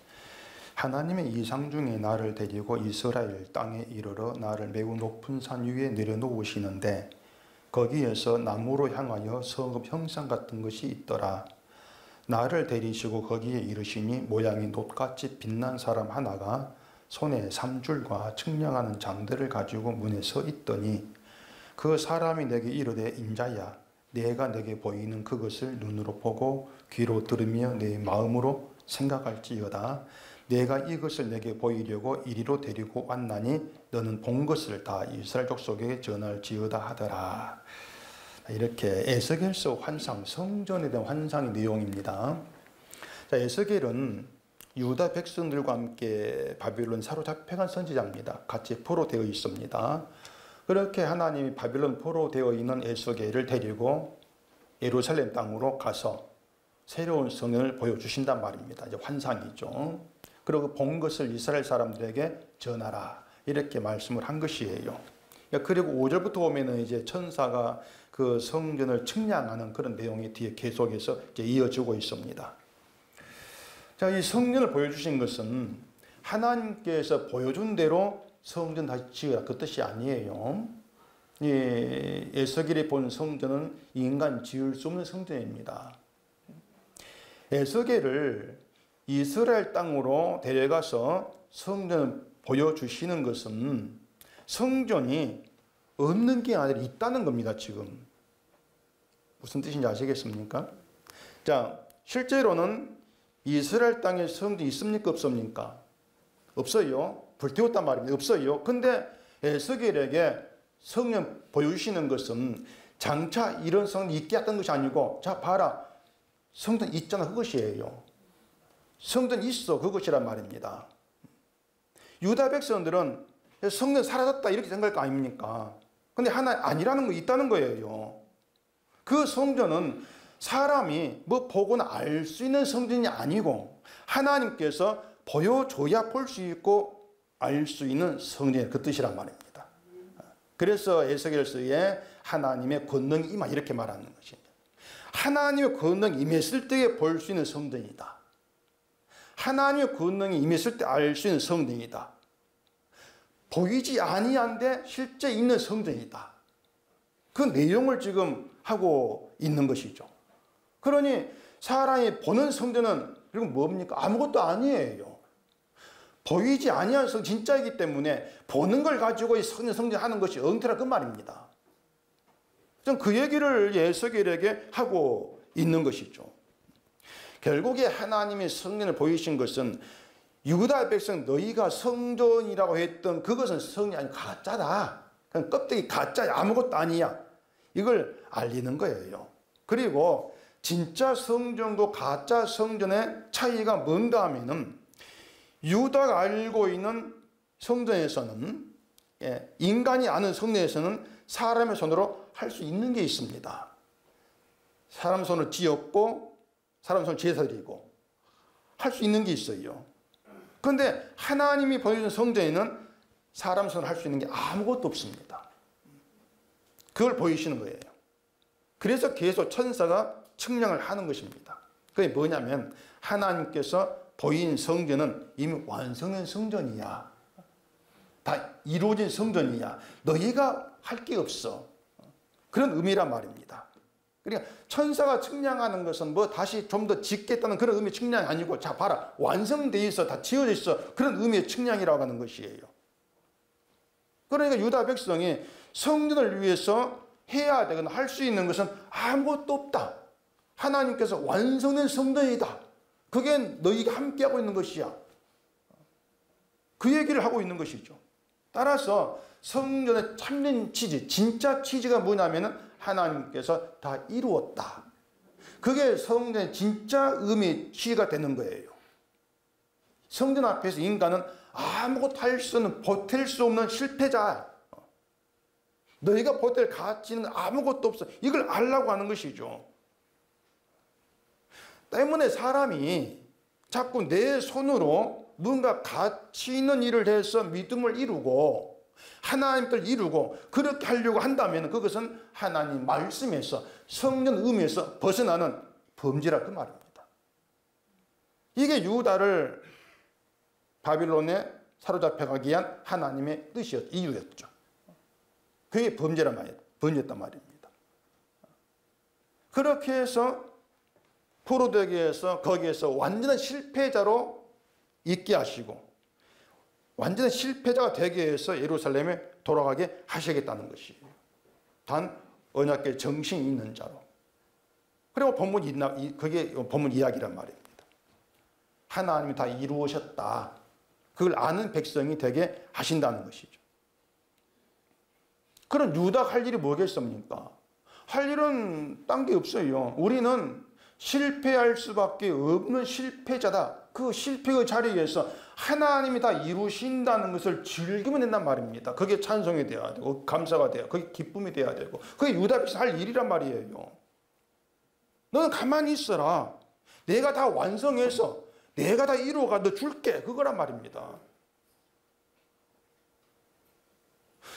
하나님의 이상 중에 나를 데리고 이스라엘 땅에 이르러 나를 매우 높은 산 위에 내려놓으시는데, 거기에서 나무로 향하여 성읍 형상 같은 것이 있더라. 나를 데리시고 거기에 이르시니 모양이 놋같이 빛난 사람 하나가 손에 삼줄과 측량하는 장대를 가지고 문에 서 있더니, 그 사람이 내게 이르되, 인자야, 내가 내게 보이는 그것을 눈으로 보고 귀로 들으며 내 마음으로 생각할지어다. 내가 이것을 내게 보이려고 이리로 데리고 왔나니 너는 본 것을 다 이스라엘 족속에 전할지어다 하더라. 이렇게 에스겔서 환상, 성전에 대한 환상의 내용입니다. 자, 에스겔은 유다 백성들과 함께 바빌론 사로잡혀간 선지자입니다. 같이 포로되어 있습니다. 그렇게 하나님이 바빌론 포로되어 있는 에스겔을 데리고 예루살렘 땅으로 가서 새로운 성전을 보여주신단 말입니다. 이제 환상이죠. 그리고 본 것을 이스라엘 사람들에게 전하라, 이렇게 말씀을 한 것이에요. 그리고 5절부터 보면은 이제 천사가 그 성전을 측량하는 그런 내용이 뒤에 계속해서 이제 이어지고 있습니다. 자, 이 성전을 보여주신 것은 하나님께서 보여준 대로 성전 다시 지으라, 그 뜻이 아니에요. 이 에스겔이 본 성전은 인간 지을 수 없는 성전입니다. 에스겔을 이스라엘 땅으로 데려가서 성전을 보여주시는 것은 성전이 없는 게 아니라 있다는 겁니다, 지금. 무슨 뜻인지 아시겠습니까? 자, 실제로는 이스라엘 땅에 성전이 있습니까, 없습니까? 없어요. 불태웠단 말입니다. 없어요. 근데 에스겔에게 성전 보여주시는 것은 장차 이런 성전이 있게 했던 것이 아니고, 자, 봐라, 성전 있잖아, 그것이에요. 성전 있어, 그것이란 말입니다. 유다 백성들은 성전 사라졌다 이렇게 생각할 거 아닙니까? 근데 하나 아니라는 거, 있다는 거예요. 그 성전은 사람이 뭐 보거나 알 수 있는 성전이 아니고 하나님께서 보여줘야 볼 수 있고 알 수 있는 성전이 그 뜻이란 말입니다. 그래서 에스겔서에 하나님의 권능이 임하, 이렇게 말하는 것입니다. 하나님의 권능이 임했을 때에 볼 수 있는 성전이다. 하나님의 권능이 임했을 때 알 수 있는 성전이다. 보이지 아니한데 실제 있는 성전이다. 그 내용을 지금 하고 있는 것이죠. 그러니 사람이 보는 성전은 그리고 뭡니까? 아무것도 아니에요. 보이지 아니한 성 진짜이기 때문에 보는 걸 가지고 이 성전 하는 것이 엉터라 그 말입니다. 좀 그 얘기를 에스겔에게 하고 있는 것이죠. 결국에 하나님이 성전을 보이신 것은 유다 백성 너희가 성전이라고 했던 그것은 성전이 아니고 가짜다. 그냥 껍데기 가짜야. 아무것도 아니야. 이걸 알리는 거예요. 그리고 진짜 성전과 가짜 성전의 차이가 뭔가 하면은 유다가 알고 있는 성전에서는 인간이 아는 성전에서는 사람의 손으로 할 수 있는 게 있습니다. 사람 손으로 지었고 사람 손으로 제사드리고 할 수 있는 게 있어요. 그런데 하나님이 보여준 성전에는 사람 손으로 할 수 있는 게 아무것도 없습니다. 그걸 보이시는 거예요. 그래서 계속 천사가 측량을 하는 것입니다. 그게 뭐냐면 하나님께서 보인 성전은 이미 완성된 성전이야. 다 이루어진 성전이야. 너희가 할 게 없어. 그런 의미란 말입니다. 그러니까 천사가 측량하는 것은 뭐 다시 좀 더 짓겠다는 그런 의미의 측량이 아니고 자 봐라 완성되어 있어 다 지어져 있어 그런 의미의 측량이라고 하는 것이에요. 그러니까 유다 백성이 성전을 위해서 해야 되거나 할 수 있는 것은 아무것도 없다. 하나님께서 완성된 성전이다. 그게 너희가 함께하고 있는 것이야. 그 얘기를 하고 있는 것이죠. 따라서 성전의 참된 취지, 진짜 취지가 뭐냐면은 하나님께서 다 이루었다. 그게 성전의 진짜 의미, 취지가 되는 거예요. 성전 앞에서 인간은 아무것도 할 수 없는, 버틸 수 없는 실패자. 너희가 버틸 가치는 아무것도 없어. 이걸 알라고 하는 것이죠. 때문에 사람이 자꾸 내 손으로 뭔가 가치 있는 일을 해서 믿음을 이루고 하나님을 이루고 그렇게 하려고 한다면 그것은 하나님 말씀에서 성전 의미에서 벗어나는 범죄라 그 말입니다. 이게 유다를 바빌론에 사로잡혀 가기 위한 하나님의 이유였죠. 그게 범죄란 말이에요. 범죄였단 말입니다. 그렇게 해서 포로되게해서 거기에서 완전한 실패자로 있게 하시고 완전한 실패자가 되게 해서 예루살렘에 돌아가게 하시겠다는 것이에요. 단 언약궤 정신이 있는 자로. 그리고 그게 본문 이야기란 말입니다. 하나님이 다 이루으셨다. 그걸 아는 백성이 되게 하신다는 것이죠. 그럼 유다가 할 일이 뭐겠습니까? 할 일은 딴 게 없어요. 우리는 실패할 수밖에 없는 실패자다. 그 실패의 자리에서 하나님이 다 이루신다는 것을 즐기면 된단 말입니다. 그게 찬송이 돼야 되고 감사가 돼야 그게 기쁨이 돼야 되고 그게 유다 백성 할 일이란 말이에요. 너는 가만히 있어라. 내가 다 완성해서 내가 다 이루어가 너 줄게. 그거란 말입니다.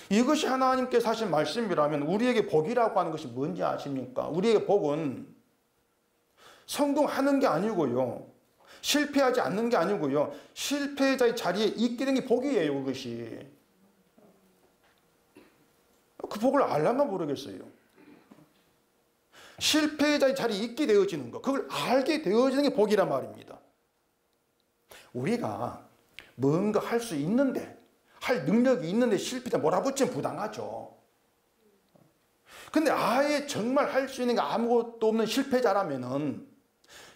이것이 하나님께서 하신 말씀이라면 우리에게 복이라고 하는 것이 뭔지 아십니까? 우리에게 복은 성공하는 게 아니고요. 실패하지 않는 게 아니고요. 실패자의 자리에 있게 된 게 복이에요. 그것이. 그 복을 알라면 모르겠어요. 실패자의 자리에 있게 되어지는 것. 그걸 알게 되어지는 게 복이란 말입니다. 우리가 뭔가 할 수 있는데 할 능력이 있는데 실패자 몰아붙이면 부당하죠. 근데 아예 정말 할 수 있는 게 아무것도 없는 실패자라면은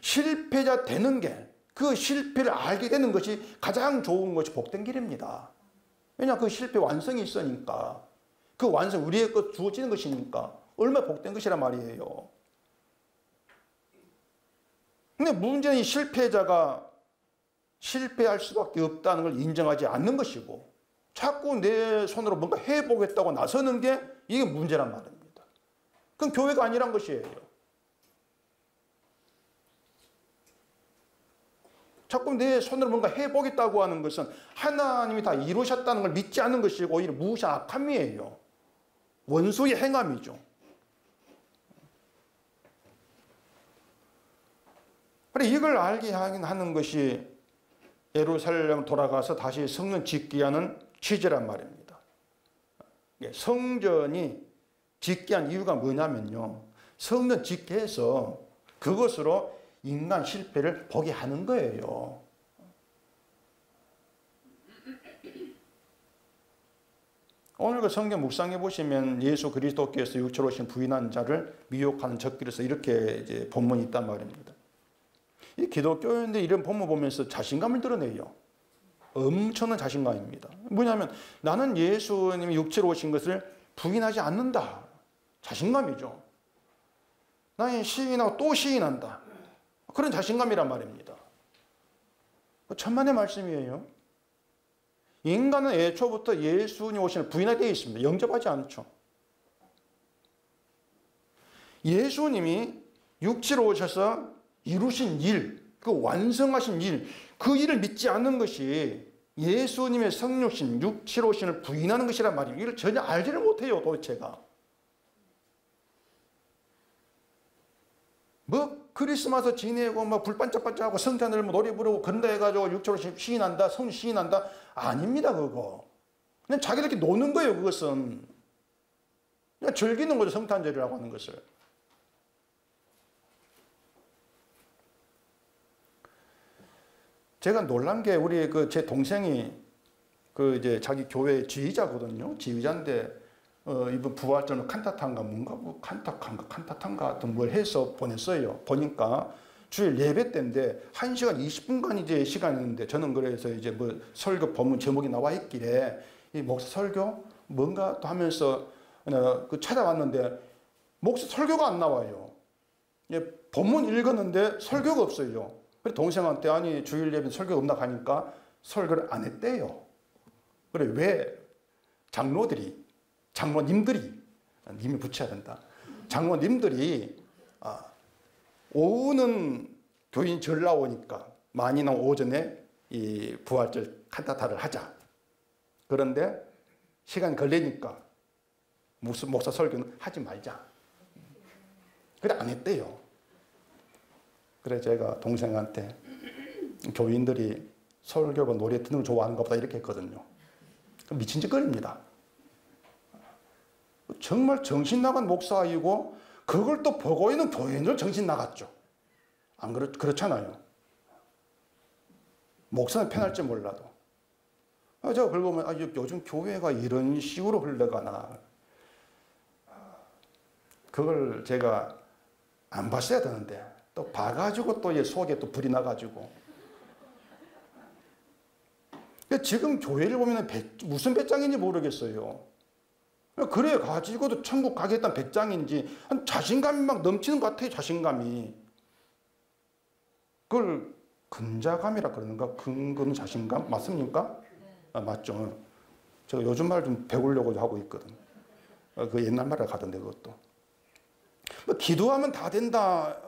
실패자 되는 게 그 실패를 알게 되는 것이 가장 좋은 것이 복된 길입니다. 왜냐 그 실패 완성이 있으니까 그 완성 우리의 것 주어지는 것이니까 얼마나 복된 것이란 말이에요. 근데 문제는 이 실패자가 실패할 수밖에 없다는 걸 인정하지 않는 것이고 자꾸 내 손으로 뭔가 해보겠다고 나서는 게 이게 문제란 말입니다. 그건 교회가 아니란 것이에요. 자꾸 내 손으로 뭔가 해보겠다고 하는 것은 하나님이 다 이루셨다는 걸 믿지 않는 것이고 오히려 무시한 악함이에요. 원수의 행함이죠. 그래 이걸 알게 하는 것이 예루살렘 돌아가서 다시 성전 짓게 하는 취지란 말입니다. 성전이 짓게 한 이유가 뭐냐면요. 성전 짓게 해서 그것으로 인간 실패를 보게 하는 거예요. 오늘 그 성경 묵상해 보시면 예수 그리스도께서 육체로 오신 부인한 자를 미혹하는 적그리스도 이렇게 이제 본문이 있단 말입니다. 이 기독교인들이 이런 본문 보면서 자신감을 드러내요. 엄청난 자신감입니다. 뭐냐면 나는 예수님이 육체로 오신 것을 부인하지 않는다. 자신감이죠. 나는 시인하고 또 시인한다. 그런 자신감이란 말입니다. 천만의 말씀이에요. 인간은 애초부터 예수님 오심을 부인하게 되어 있습니다. 영접하지 않죠. 예수님이 육체로 오셔서 이루신 일, 그 완성하신 일, 그 일을 믿지 않는 것이 예수님의 성육신, 육체로 오심을 부인하는 것이란 말이에요. 이걸 전혀 알지를 못해요, 도대체가. 뭐 크리스마스 지내고 뭐 불 반짝반짝하고 성찬을 뭐 노래 부르고 그런다 해가지고 육체로 시인한다, 성 시인한다. 아닙니다, 그거. 그냥 자기들끼리 노는 거예요, 그것은. 그냥 즐기는 거죠, 성탄절이라고 하는 것을. 제가 놀란 게 우리 그 제 동생이 그 이제 자기 교회 지휘자거든요. 지휘자인데 이번 부활절은 칸타타인가 뭔가 뭐 칸타탄가 하여튼 뭘 해서 보냈어요. 보니까 주일 예배 때인데 1시간 20분간 이제 시간이었는데 저는 그래서 이제 뭐 설교 본문 제목이 나와 있길래 이 목사 설교 뭔가 또 하면서 그 찾아왔는데 목사 설교가 안 나와요. 본문 읽었는데 설교가 없어요. 그래 동생한테 아니 주일 예배 설교가 없나 하니까 설교를 안 했대요. 그래 왜? 장로님들이 님이 붙여야 된다. 장로님들이 오후는 교인 절 나오니까 많이는 오전에 이 부활절 칸타타를 하자. 그런데 시간이 걸리니까 무슨 목사 설교는 하지 말자. 그래 안 했대요. 그래 제가 동생한테 교인들이 설교가 노래 듣는 걸 좋아하는 것보다 이렇게 했거든요. 미친 짓거리입니다. 정말 정신 나간 목사이고 그걸 또 보고 있는 교인들 정신 나갔죠. 안 그렇잖아요. 목사는 편할지 몰라도. 제가 그걸 보면 요즘 교회가 이런 식으로 흘러가나. 그걸 제가 안 봤어야 되는데 또 봐가지고 또 속에 또 불이 나가지고. 지금 교회를 보면 무슨 배짱인지 모르겠어요. 그래 가지고도 천국 가겠다는 배짱인지 자신감이 막 넘치는 것 같아요. 자신감이. 그걸 근자감이라 그러는가? 근거는 자신감? 맞습니까? 맞죠. 제가 요즘 말 좀 배우려고 하고 있거든. 그 옛날 말을 가던데 그것도. 뭐 기도하면 다 된다.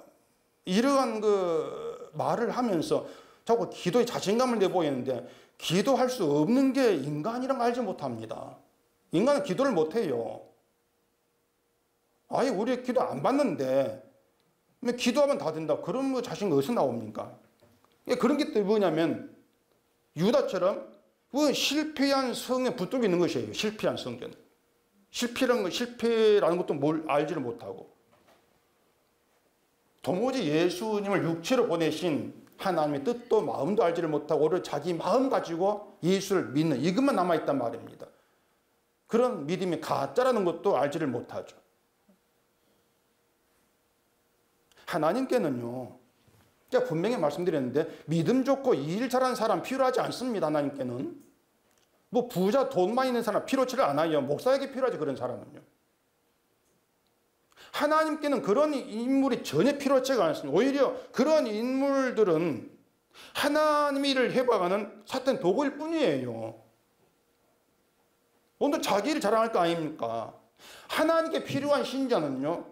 이러한 그 말을 하면서 자꾸 기도에 자신감을 내보이는데 기도할 수 없는 게 인간이란 걸 알지 못합니다. 인간은 기도를 못해요. 아예 우리 기도 안 받는데 기도하면 다 된다. 그런 뭐 자신감 어디서 나옵니까? 그런 게 뭐냐면 유다처럼 그 실패한 성에 붙들고 있는 것이에요. 실패한 성전. 실패라는 것도 뭘 알지를 못하고 도무지 예수님을 육체로 보내신 하나님의 뜻도 마음도 알지를 못하고 오히려 자기 마음 가지고 예수를 믿는 이것만 남아있단 말입니다. 그런 믿음이 가짜라는 것도 알지를 못하죠. 하나님께는요, 제가 분명히 말씀드렸는데 믿음 좋고 일 잘하는 사람 필요하지 않습니다. 하나님께는. 뭐 부자 돈 많이 있는 사람 필요치를 않아요. 목사에게 필요하지 그런 사람은요. 하나님께는 그런 인물이 전혀 필요하지가 않습니다. 오히려 그런 인물들은 하나님의 일을 해봐가는 사탄 도구일 뿐이에요. 오늘 자기 일을 자랑할 거 아닙니까? 하나님께 필요한 신자는요.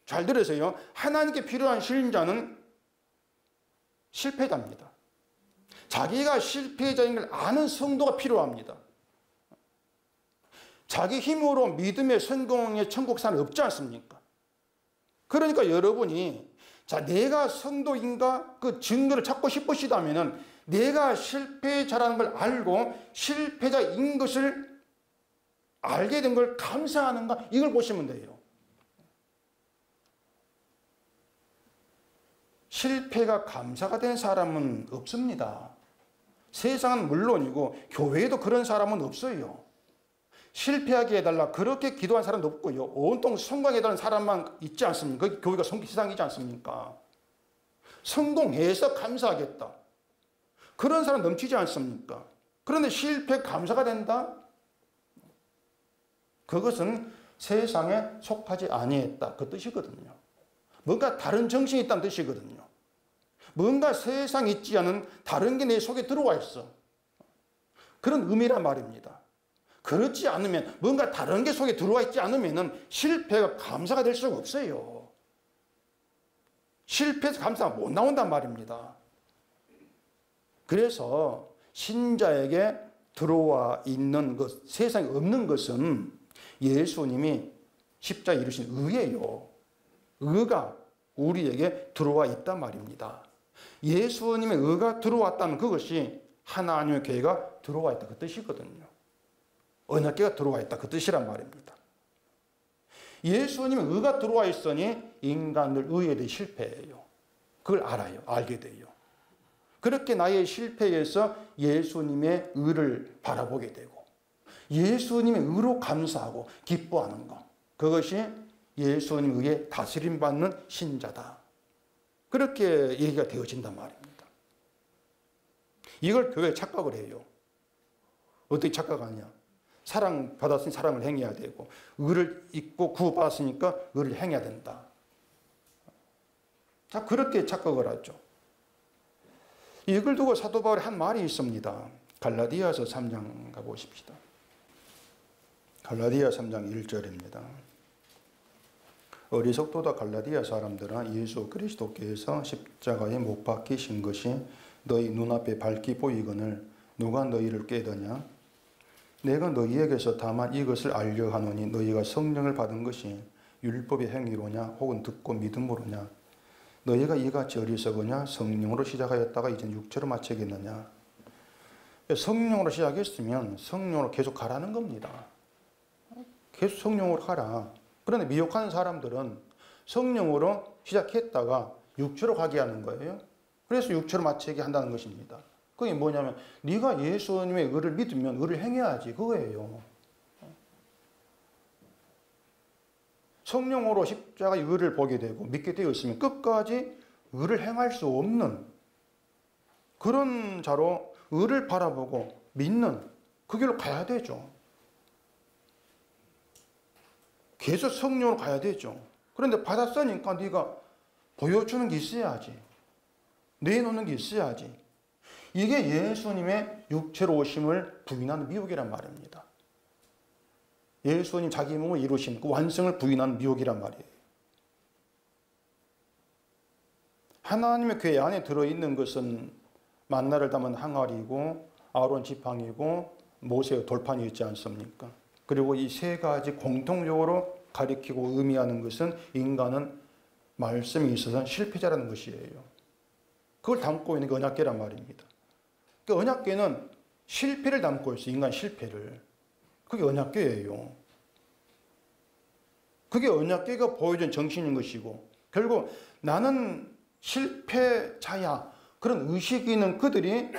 잘 들으세요. 하나님께 필요한 신자는 실패자입니다. 자기가 실패자인 걸 아는 성도가 필요합니다. 자기 힘으로 믿음의 성공의 천국산은 없지 않습니까? 그러니까 여러분이 자, 내가 성도인가 그 증거를 찾고 싶으시다면은 내가 실패자라는 걸 알고 실패자인 것을 알게 된 걸 감사하는가 이걸 보시면 돼요. 실패가 감사가 된 사람은 없습니다. 세상은 물론이고 교회에도 그런 사람은 없어요. 실패하게 해달라 그렇게 기도한 사람도 없고요. 온통 성공해달라는 사람만 있지 않습니까? 그 교회가 세상이지 않습니까? 성공해서 감사하겠다. 그런 사람 넘치지 않습니까? 그런데 실패 감사가 된다? 그것은 세상에 속하지 아니했다. 그 뜻이거든요. 뭔가 다른 정신이 있다는 뜻이거든요. 뭔가 세상에 있지 않은 다른 게 내 속에 들어와 있어. 그런 의미란 말입니다. 그렇지 않으면 뭔가 다른 게 속에 들어와 있지 않으면 실패가 감사가 될 수가 없어요. 실패해서 감사가 못 나온단 말입니다. 그래서 신자에게 들어와 있는 것, 세상에 없는 것은 예수님이 십자가에 이루신 의예요. 의가 우리에게 들어와 있단 말입니다. 예수님의 의가 들어왔다는 그것이 하나님의 교회가 들어와 있다 그 뜻이거든요. 언약궤가 들어와 있다 그 뜻이란 말입니다. 예수님의 의가 들어와 있으니 인간들 의에 대해 실패해요. 그걸 알아요. 알게 돼요. 그렇게 나의 실패에서 예수님의 의를 바라보게 되고 예수님의 의로 감사하고 기뻐하는 것, 그것이 예수님의 의에 다스림받는 신자다. 그렇게 얘기가 되어진단 말입니다. 이걸 교회에 착각을 해요. 어떻게 착각하냐? 사랑받았으니 사랑을 행해야 되고 의를 입고 구원받았으니까 의를 행해야 된다. 자, 그렇게 착각을 하죠. 이걸 두고 사도 바울이 한 말이 있습니다. 갈라디아서 3장 가보십시다. 갈라디아 3장 1절입니다. 어리석도다 갈라디아 사람들아, 예수 그리스도께서 십자가에 못 박히신 것이 너희 눈앞에 밝히 보이거늘 누가 너희를 깨더냐? 내가 너희에게서 다만 이것을 알려 하노니 너희가 성령을 받은 것이 율법의 행위로냐 혹은 듣고 믿음으로냐? 너희가 이같이 어리석으냐? 성령으로 시작하였다가 이제 육체로 마치겠느냐? 성령으로 시작했으면 성령으로 계속 가라는 겁니다. 계속 성령으로 가라. 그런데 미혹하는 사람들은 성령으로 시작했다가 육체로 가게 하는 거예요. 그래서 육체로 마치게 한다는 것입니다. 그게 뭐냐면 네가 예수님의 의를 믿으면 의를 행해야지 그거예요. 성령으로 십자가의 의를 보게 되고 믿게 되어 있으면 끝까지 의를 행할 수 없는 그런 자로 의를 바라보고 믿는 그 길로 가야 되죠. 계속 성령으로 가야 되죠. 그런데 받았으니까 네가 보여주는 게 있어야지. 내놓는 게 있어야지. 이게 예수님의 육체로 오심을 부인하는 미혹이란 말입니다. 예수님 자기 몸을 이루신 그 완성을 부인하는 미혹이란 말이에요. 하나님의 교회 안에 들어있는 것은 만나를 담은 항아리이고 아론 지팡이고 모세의 돌판이 있지 않습니까? 그리고 이 세 가지 공통적으로 가리키고 의미하는 것은 인간은 말씀이 있어서 실패자라는 것이에요. 그걸 담고 있는 게 언약궤란 말입니다. 그 언약궤는 실패를 담고 있어요. 인간 실패를. 그게 언약궤예요. 그게 언약궤가 보여준 정신인 것이고 결국 나는 실패자야. 그런 의식이 있는 그들이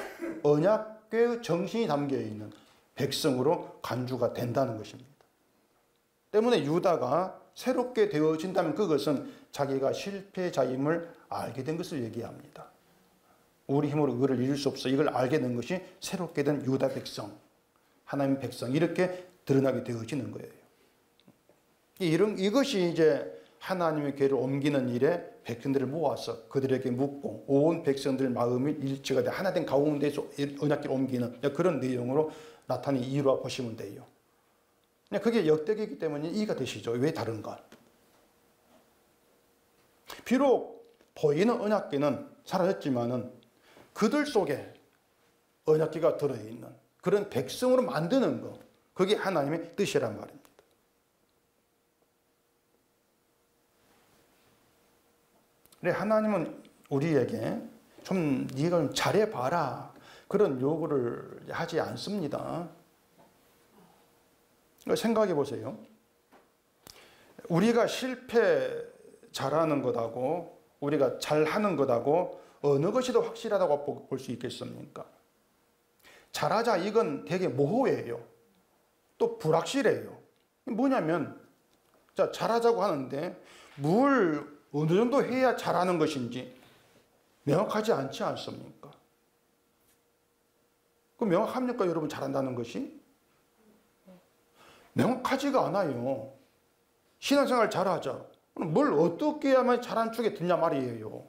언약궤의 정신이 담겨있는 백성으로 간주가 된다는 것입니다. 때문에 유다가 새롭게 되어진다면 그것은 자기가 실패자임을 알게 된 것을 얘기합니다. 우리 힘으로 의를 이룰 수 없어. 이걸 알게 된 것이 새롭게 된 유다 백성, 하나님 백성 이렇게 드러나게 되어지는 거예요. 이것이 이제 하나님의 교회를 옮기는 일에 백성들을 모아서 그들에게 묻고 온 백성들 마음이 일치가 돼 하나 된 가운데서 언약궤를 옮기는 그런 내용으로 나타낸 이유라 보시면 돼요. 그게 역대기이기 때문에 이해가 되시죠. 왜 다른가? 비록 보이는 언약궤는 사라졌지만은 그들 속에 언약궤가 들어있는 그런 백성으로 만드는 것, 그게 하나님의 뜻이란 말입니다. 하나님은 우리에게 좀 네가 좀 잘해봐라 그런 요구를 하지 않습니다. 생각해 보세요. 우리가 실패 잘하는 것하고 우리가 잘하는 것하고 어느 것이 더 확실하다고 볼 수 있겠습니까? 잘하자 이건 되게 모호해요. 또 불확실해요. 뭐냐면 자, 잘하자고 하는데 뭘 어느 정도 해야 잘하는 것인지 명확하지 않지 않습니까? 그 명확합니까? 여러분 잘한다는 것이? 명확하지가 않아요. 신앙생활 잘하자. 뭘 어떻게 하면 잘한 축에 드냐 말이에요.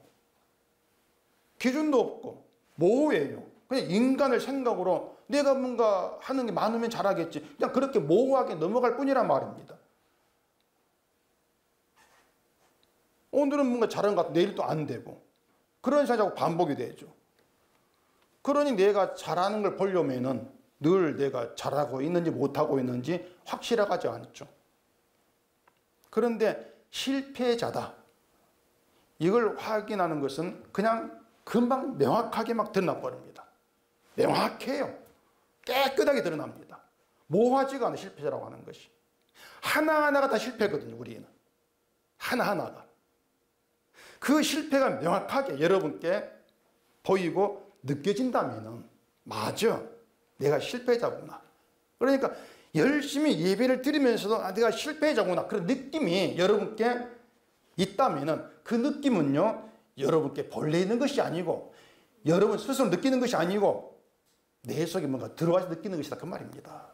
기준도 없고 모호해요. 그냥 인간의 생각으로 내가 뭔가 하는 게 많으면 잘하겠지. 그냥 그렇게 모호하게 넘어갈 뿐이란 말입니다. 오늘은 뭔가 잘한 것 같고 내일 또 안 되고 그런 생각이 자꾸 반복이 되죠. 그러니 내가 잘하는 걸 보려면은 늘 내가 잘하고 있는지 못하고 있는지 확실하지 않죠. 그런데 실패자다. 이걸 확인하는 것은 그냥 금방 명확하게 막 드러나버립니다. 명확해요. 깨끗하게 드러납니다. 모호하지가 않아 실패자라고 하는 것이. 하나하나가 다 실패거든요. 우리는. 하나하나가. 그 실패가 명확하게 여러분께 보이고 느껴진다면 맞아. 내가 실패자구나. 그러니까 열심히 예배를 드리면서도 내가 실패자구나. 그런 느낌이 여러분께 있다면 그 느낌은요. 여러분께 본래 있는 것이 아니고 여러분 스스로 느끼는 것이 아니고 내 속에 뭔가 들어와서 느끼는 것이다. 그 말입니다.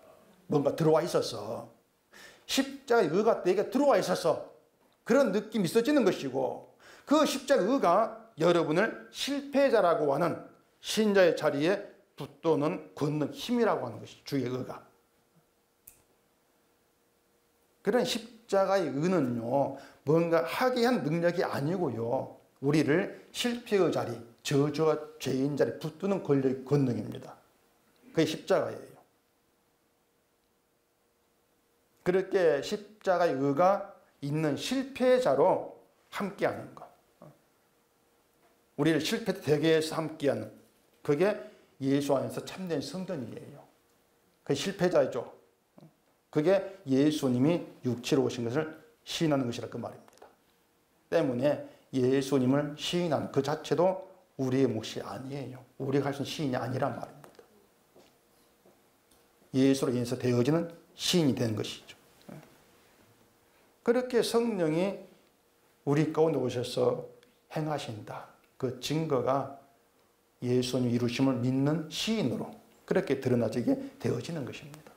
뭔가 들어와 있어서 십자가의 의가 내게 들어와 있어서 그런 느낌이 있어지는 것이고 그 십자가의 의가 여러분을 실패자라고 하는 신자의 자리에 붙도는 걷는 힘이라고 하는 것이 주의 의가. 그런 십자가의 의는요. 뭔가 하게 한 능력이 아니고요. 우리를 실패의 자리, 저주와 죄인 자리에 붙드는 권능입니다. 그게 십자가예요. 그렇게 십자가의 의가 있는 실패자로 함께하는 것. 우리를 실패 대계에서 함께하는 그게 예수 안에서 참된 성전이에요. 그게 실패자이죠. 그게 예수님이 육체로 오신 것을 시인하는 것이라 그 말입니다. 때문에 예수님을 시인하는 그 자체도 우리의 몫이 아니에요. 우리가 할 수 있는 시인이 아니란 말입니다. 예수로 인해서 되어지는 시인이 되는 것이죠. 그렇게 성령이 우리 가운데 오셔서 행하신다. 그 증거가 예수님 이루심을 믿는 시인으로 그렇게 드러나지게 되어지는 것입니다.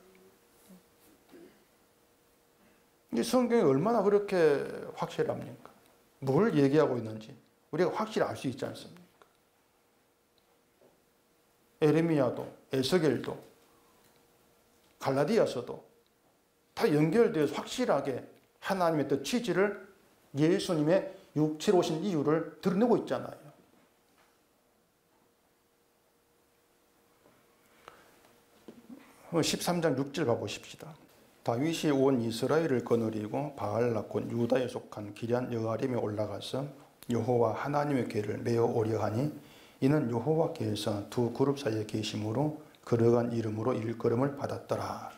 이 성경이 얼마나 그렇게 확실합니까? 뭘 얘기하고 있는지 우리가 확실히 알 수 있지 않습니까? 에레미야도 에스겔도 갈라디아서도 다 연결되어서 확실하게 하나님의 뜻 취지를 예수님의 육체로 오신 이유를 드러내고 있잖아요. 그 13장 6절 가보십시다. 다윗이 온 이스라엘을 거느리고 바알라 곧 유다에 속한 기럇 여아림에 올라가서 여호와 하나님의 궤를 메어 오려 하니 이는 여호와께서 두 그룹 사이에 계심으로 거룩한 이름으로 일컬음을 받았더라.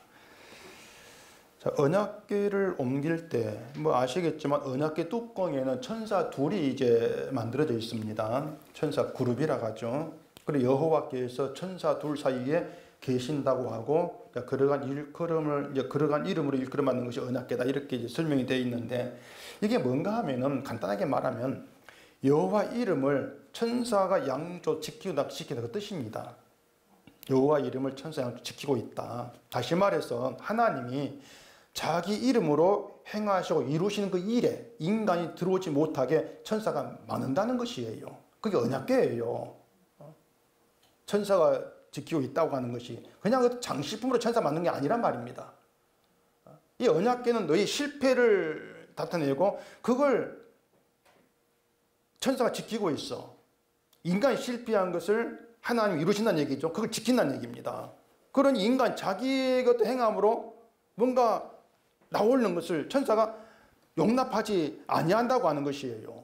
자, 언약궤를 옮길 때 뭐 아시겠지만 언약궤 뚜껑에는 천사 둘이 이제 만들어져 있습니다. 천사 그룹이라고 하죠. 그리고 여호와께서 천사 둘 사이에 계신다고 하고 거룩한 일컬음을 거룩한 이름으로 일컬음 받는 것이 언약궤다 이렇게 이제 설명이 되어 있는데 이게 뭔가 하면은 간단하게 말하면 여호와 이름을 천사가 양조 지키다 그 뜻입니다. 여호와 이름을 천사 양조 지키고 있다. 다시 말해서 하나님이 자기 이름으로 행하시고 이루시는 그 일에 인간이 들어오지 못하게 천사가 막는다는 것이에요. 그게 언약궤예요. 천사가 지키고 있다고 하는 것이 그냥 장식품으로 천사 만든 게 아니란 말입니다. 이 언약궤는 너희 실패를 나타내고 그걸 천사가 지키고 있어. 인간이 실패한 것을 하나님이 이루신다는 얘기죠. 그걸 지킨다는 얘기입니다. 그러니 인간 자기의 것 행함으로 뭔가 나오는 것을 천사가 용납하지 아니한다고 하는 것이에요.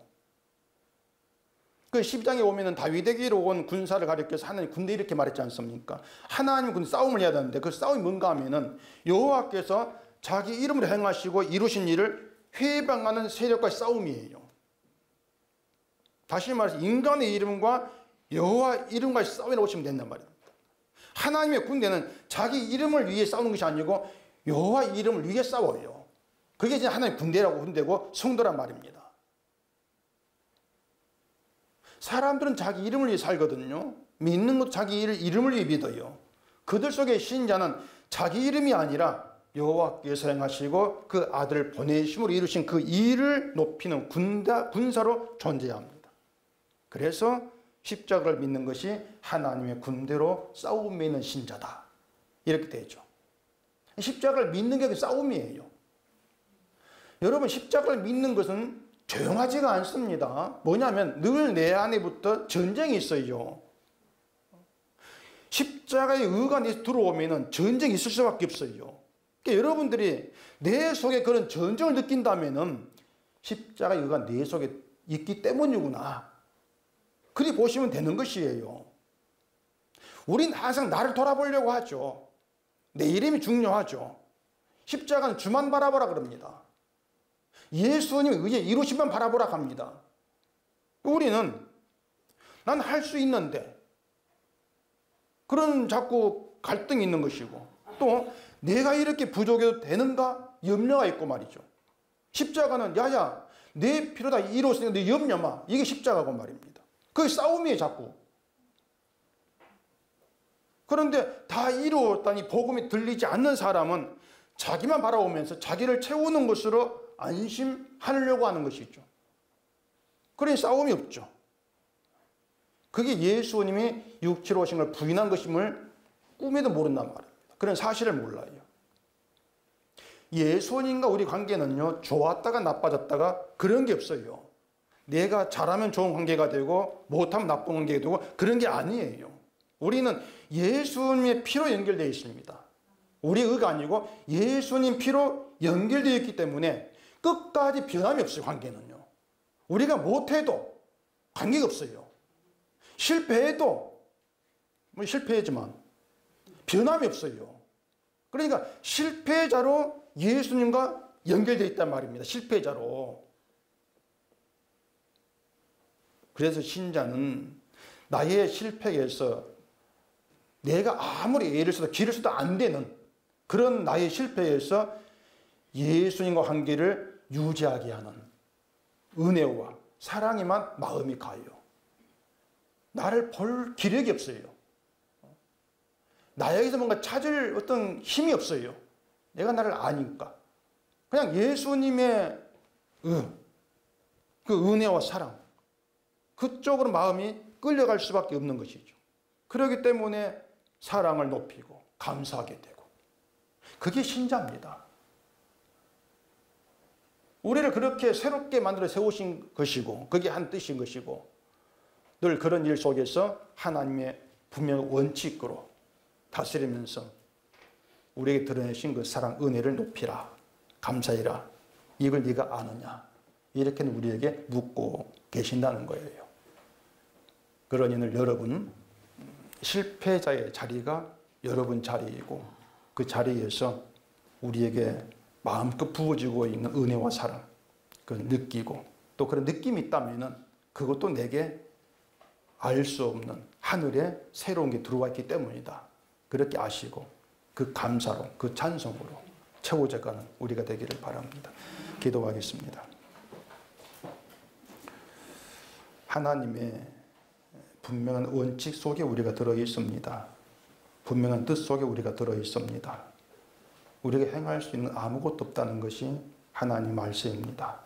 그 12장에 오면은 다윗에게로 온 군사를 가리켜서 하나님 군대 이렇게 말했지 않습니까? 하나님 군 싸움을 해야 되는데 그 싸움이 뭔가 하면은 여호와께서 자기 이름으로 행하시고 이루신 일을 회방하는 세력과의 싸움이에요. 다시 말해서 인간의 이름과 여호와 이름과의 싸움이라고 보시면 된단 말입니다. 하나님의 군대는 자기 이름을 위해 싸우는 것이 아니고 여호와 이름을 위해 싸워요. 그게 이제 하나님의 군대고 성도란 말입니다. 사람들은 자기 이름을 위해 살거든요. 믿는 것도 자기 이름을 위해 믿어요. 그들 속의 신자는 자기 이름이 아니라 여호와께서 행하시고 그 아들을 보내심으로 이루신 그 일을 높이는 군사로 존재해야 합니다. 그래서 십자가를 믿는 것이 하나님의 군대로 싸움에 있는 신자다. 이렇게 되죠. 십자가를 믿는 게 싸움이에요. 여러분, 십자가를 믿는 것은 조용하지가 않습니다. 뭐냐면 늘 내 안에부터 전쟁이 있어요. 십자가의 의가 내에 들어오면 전쟁이 있을 수밖에 없어요. 그러니까 여러분들이 내 속에 그런 전쟁을 느낀다면 십자가의 의가 내 속에 있기 때문이구나. 그리 보시면 되는 것이에요. 우린 항상 나를 돌아보려고 하죠. 내 이름이 중요하죠. 십자가는 주만 바라보라 그럽니다. 예수님의 의에 이루심만 바라보라 합니다. 우리는 난 할 수 있는데 그런 자꾸 갈등이 있는 것이고 또 내가 이렇게 부족해도 되는가 염려가 있고 말이죠. 십자가는 야야 내 필요 다 이루었으니까 내 염려 마. 이게 십자가고 말입니다. 그게 싸움이에요 자꾸. 그런데 다 이루었다니 복음이 들리지 않는 사람은 자기만 바라보면서 자기를 채우는 것으로 안심하려고 하는 것이죠. 그러니 싸움이 없죠. 그게 예수님이 육체로 오신 걸 부인한 것임을 꿈에도 모른단 말입니다. 그런 사실을 몰라요. 예수님과 우리 관계는요, 좋았다가 나빠졌다가 그런 게 없어요. 내가 잘하면 좋은 관계가 되고 못하면 나쁜 관계가 되고 그런 게 아니에요. 우리는 예수님의 피로 연결되어 있습니다. 우리 의가 아니고 예수님 피로 연결되어 있기 때문에 끝까지 변함이 없어요. 관계는요. 우리가 못해도 관계가 없어요. 실패해도 뭐 실패하지만 변함이 없어요. 그러니까 실패자로 예수님과 연결되어 있단 말입니다. 실패자로. 그래서 신자는 나의 실패에서 내가 아무리 애를 써도 기를 써도 안 되는 그런 나의 실패에서 예수님과 관계를 유지하게 하는 은혜와 사랑에만 마음이 가요. 나를 볼 기력이 없어요. 나에게서 뭔가 찾을 어떤 힘이 없어요. 내가 나를 아니까. 그냥 예수님의 그 은혜와 사랑 그쪽으로 마음이 끌려갈 수밖에 없는 것이죠. 그렇기 때문에 사랑을 높이고 감사하게 되고 그게 신자입니다. 우리를 그렇게 새롭게 만들어 세우신 것이고 그게 한 뜻인 것이고 늘 그런 일 속에서 하나님의 분명한 원칙으로 다스리면서 우리에게 드러내신 그 사랑 은혜를 높이라 감사해라 이걸 네가 아느냐 이렇게는 우리에게 묻고 계신다는 거예요. 그러니 늘 여러분 실패자의 자리가 여러분 자리이고 그 자리에서 우리에게 마음껏 부어지고 있는 은혜와 사랑 그걸 느끼고 또 그런 느낌이 있다면 그것도 내게 알 수 없는 하늘에 새로운 게 들어와 있기 때문이다. 그렇게 아시고 그 감사로 그 찬송으로 채워져가는 우리가 되기를 바랍니다. 기도하겠습니다. 하나님의 분명한 원칙 속에 우리가 들어 있습니다. 분명한 뜻 속에 우리가 들어 있습니다. 우리가 행할 수 있는 아무것도 없다는 것이 하나님 말씀입니다.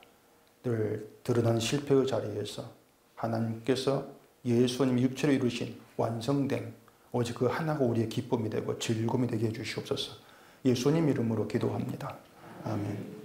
늘 드러난 실패의 자리에서 하나님께서 예수님이 육체로 이루신 완성된 오직 그 하나가 우리의 기쁨이 되고 즐거움이 되게 해주시옵소서. 예수님 이름으로 기도합니다. 아멘.